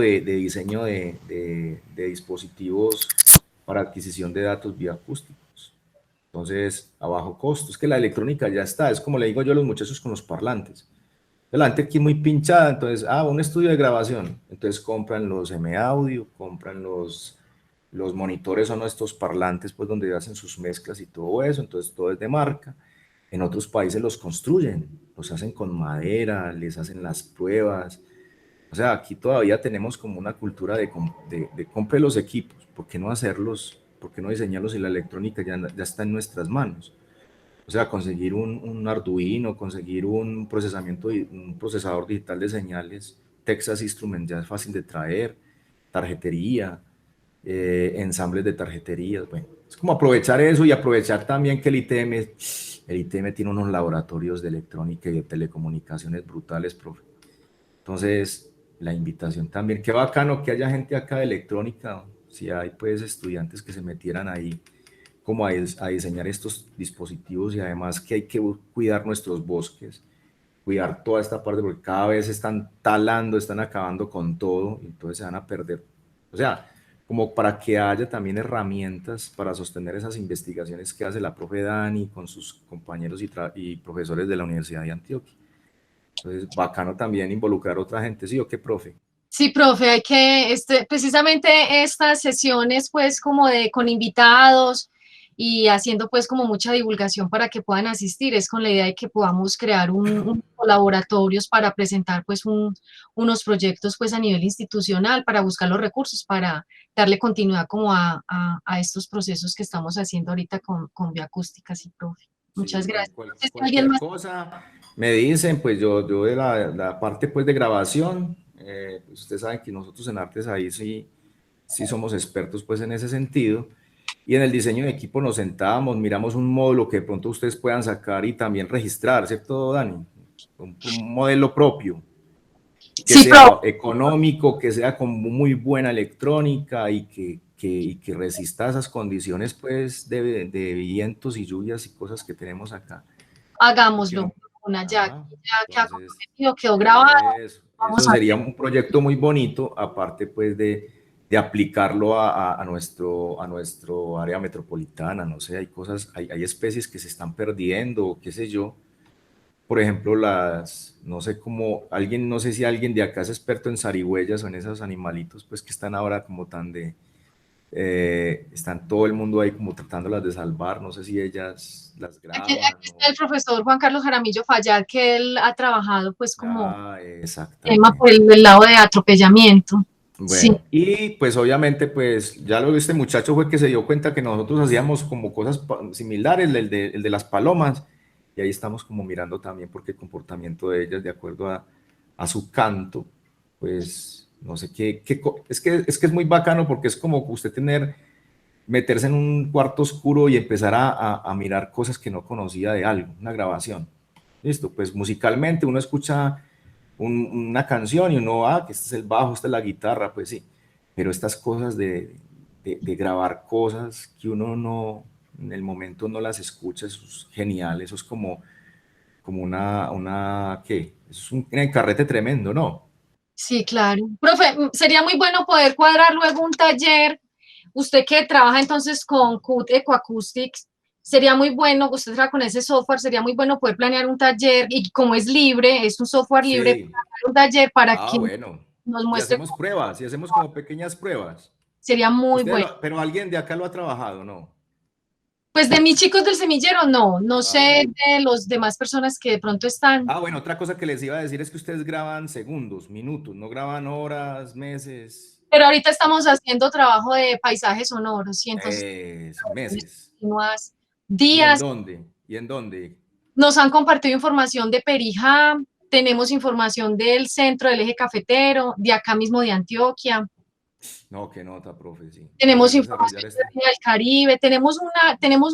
de diseño de dispositivos para adquisición de datos bioacústicos. Entonces, a bajo costo. Es que la electrónica ya está, es como le digo yo a los muchachos con los parlantes. La gente aquí muy pinchada, entonces, un estudio de grabación. Entonces compran los M-Audio, compran los monitores, son estos parlantes, pues donde hacen sus mezclas y todo eso, entonces todo es de marca. En otros países los construyen, los hacen con madera, les hacen las pruebas. O sea, aquí todavía tenemos como una cultura de compre los equipos, ¿por qué no hacerlos? ¿Por qué no diseñarlos si la electrónica ya está en nuestras manos? O sea, conseguir un Arduino, conseguir un un procesador digital de señales, Texas Instruments ya es fácil de traer, tarjetería, ensambles de tarjeterías, bueno, es como aprovechar eso y aprovechar también que el ITM tiene unos laboratorios de electrónica y de telecomunicaciones brutales, profe. Entonces, la invitación también, qué bacano que haya gente acá de electrónica, si hay pues estudiantes que se metieran ahí como a diseñar estos dispositivos, y además que hay que cuidar nuestros bosques, cuidar toda esta parte, porque cada vez están talando, están acabando con todo, y entonces se van a perder. O sea, como para que haya también herramientas para sostener esas investigaciones que hace la profe Dani con sus compañeros y profesores de la Universidad de Antioquia. Entonces, bacano también involucrar a otra gente, ¿sí o qué, profe? Sí, profe, hay que, precisamente estas sesiones, pues, como con invitados y haciendo, pues, como mucha divulgación para que puedan asistir, es con la idea de que podamos crear un laboratorios para presentar, pues, unos proyectos, pues, a nivel institucional, para buscar los recursos, para darle continuidad como a estos procesos que estamos haciendo ahorita con bioacústica, sí, profe. Muchas Sí, bueno, gracias. No sé si alguien cualquier más. cosa me dicen, pues yo de la parte pues de grabación, pues ustedes saben que nosotros en artes ahí sí somos expertos pues en ese sentido, y en el diseño de equipo nos sentamos, miramos un módulo que de pronto ustedes puedan sacar y también registrar, ¿cierto, Dani? Un modelo propio, que Sí, profe. sea económico, que sea con muy buena electrónica y que resista esas condiciones pues de vientos y lluvias y cosas que tenemos acá. Y que Hagámoslo. no. Ya queda Entonces, comprometido, quedó grabado, vamos eso a sería ver. un proyecto muy bonito, aparte pues de aplicarlo a nuestro área metropolitana, no sé, hay cosas, hay especies que se están perdiendo, qué sé yo. Por ejemplo, no sé cómo, no sé si alguien de acá es experto en zarigüeyas o en esos animalitos, pues que están ahora como están todo el mundo ahí como tratándolas de salvar, no sé si ellas las graban Aquí está o... el profesor Juan Carlos Jaramillo Fallar, que él ha trabajado pues como tema por Exactamente. el lado de atropellamiento. Sí, Bueno, y pues obviamente, pues ya lo de este muchacho fue que se dio cuenta que nosotros hacíamos como cosas similares, el de las palomas, y ahí estamos como mirando también porque el comportamiento de ellas, de acuerdo a su canto, pues no sé es que es muy bacano porque es como usted meterse en un cuarto oscuro y empezar a mirar cosas que no conocía de algo, una grabación. Listo, pues musicalmente uno escucha una canción y uno, que este es el bajo, esta es la guitarra, pues sí, pero estas cosas de grabar cosas que uno no, en el momento no las escucha, eso es genial, eso es como ¿qué? Es un encarrete tremendo, ¿no? sí, claro. Profe, sería muy bueno poder cuadrar luego un taller. Usted que trabaja entonces con CUT Ecoacoustics, sería muy bueno, usted trabaja con ese software, sería muy bueno poder planear un taller y como es libre, es un software libre, Sí, planear un taller para que bueno, nos y muestre hacemos cómo pruebas, y hacemos como pequeñas pruebas. sería muy bueno. Pero alguien de acá lo ha trabajado, ¿no? Pues de mis chicos del semillero, no, no Bueno. sé de los demás personas que de pronto están. Bueno, otra cosa que les iba a decir es que ustedes graban segundos, minutos, no graban horas, meses. Pero ahorita estamos haciendo trabajo de paisajes sonoros y entonces meses. continuas ¿Y en días. dónde? ¿Y en dónde? Nos han compartido información de Perijá, tenemos información del centro del eje cafetero, de acá mismo de Antioquia. No, qué nota, profe, sí. Tenemos Poder información desarrollar del Caribe, tenemos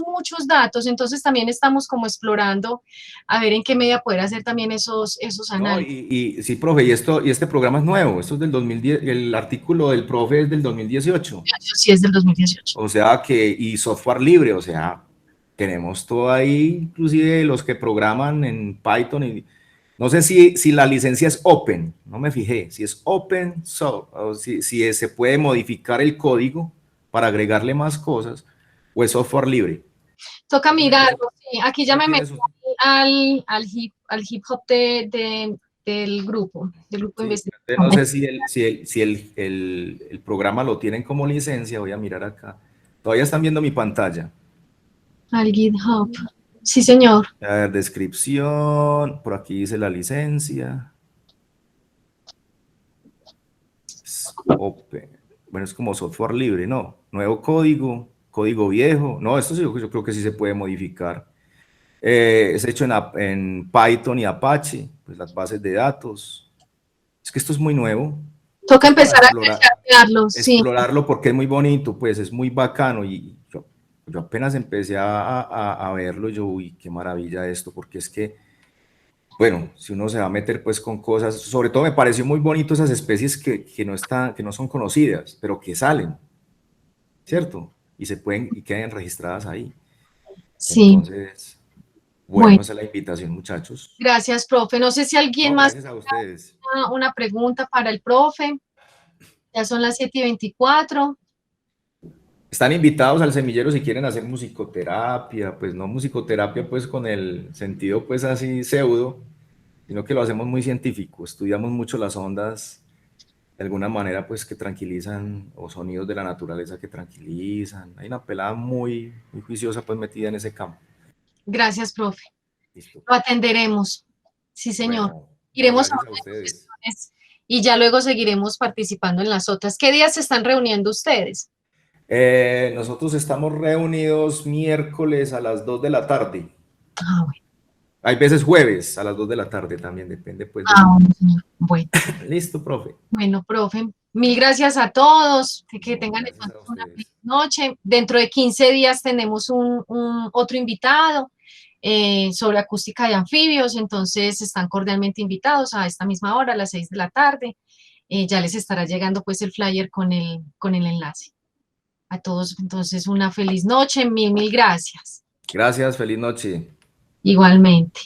muchos datos, entonces también estamos como explorando a ver en qué medida poder hacer también esos No, análisis. sí, profe, y este programa es nuevo, esto es del 2010, el artículo del profe es del 2018. Sí, es del 2018. O sea y software libre, o sea, tenemos todo ahí, inclusive los que programan en Python. Y no sé si la licencia es open, no me fijé, si es open source, o si se puede modificar el código para agregarle más cosas, o es software libre. Toca mirarlo, sí. Aquí ya Eso me tiene metí al hip hop del grupo de sí, investigación. no sé si el programa lo tienen como licencia, voy a mirar acá. Todavía están viendo mi pantalla. Al GitHub. Sí, señor. A ver, descripción, por aquí dice la licencia. Open. Bueno, es como software libre, ¿no? Nuevo código, código viejo. No, esto sí, yo creo que sí se puede modificar. Es hecho en Python y Apache, pues las bases de datos. Es que esto es muy nuevo. Toca Es para empezar a crearlo, sí. explorarlo porque es muy bonito, pues es muy bacano. Y yo apenas empecé a verlo, yo, uy, qué maravilla esto, porque es que bueno, si uno se va a meter pues con cosas, sobre todo me pareció muy bonito esas especies que no son conocidas, pero que salen, ¿cierto? Y y quedan registradas ahí. Sí. Entonces, bueno, Bueno, esa es la invitación, muchachos. gracias, profe. No sé si alguien No, más gracias a ustedes. tiene una pregunta para el profe. Ya son las 7:24. Están invitados al semillero si quieren hacer musicoterapia, pues no musicoterapia pues con el sentido pues así pseudo, sino que lo hacemos muy científico, estudiamos mucho las ondas de alguna manera pues que tranquilizan o sonidos de la naturaleza que tranquilizan. Hay una pelada muy juiciosa pues metida en ese campo. Gracias, profe. Listo. Lo atenderemos. Sí, señor. Bueno, no, Iremos a gracias a una de sus ustedes. sesiones y ya luego seguiremos participando en las otras. ¿Qué días se están reuniendo ustedes? Nosotros estamos reunidos miércoles a las 2 de la tarde. Ah, bueno. Hay veces jueves a las 2 de la tarde también, depende pues Bueno, señor. Bueno. Listo, profe. Bueno, profe, mil gracias a todos, que No, tengan gracias a entonces una feliz ustedes. noche. Dentro de 15 días tenemos otro invitado sobre acústica de anfibios, entonces están cordialmente invitados a esta misma hora, a las 6 de la tarde. Ya les estará llegando pues el flyer con el enlace. A todos, entonces, una feliz noche, mil gracias. Gracias, feliz noche. Igualmente.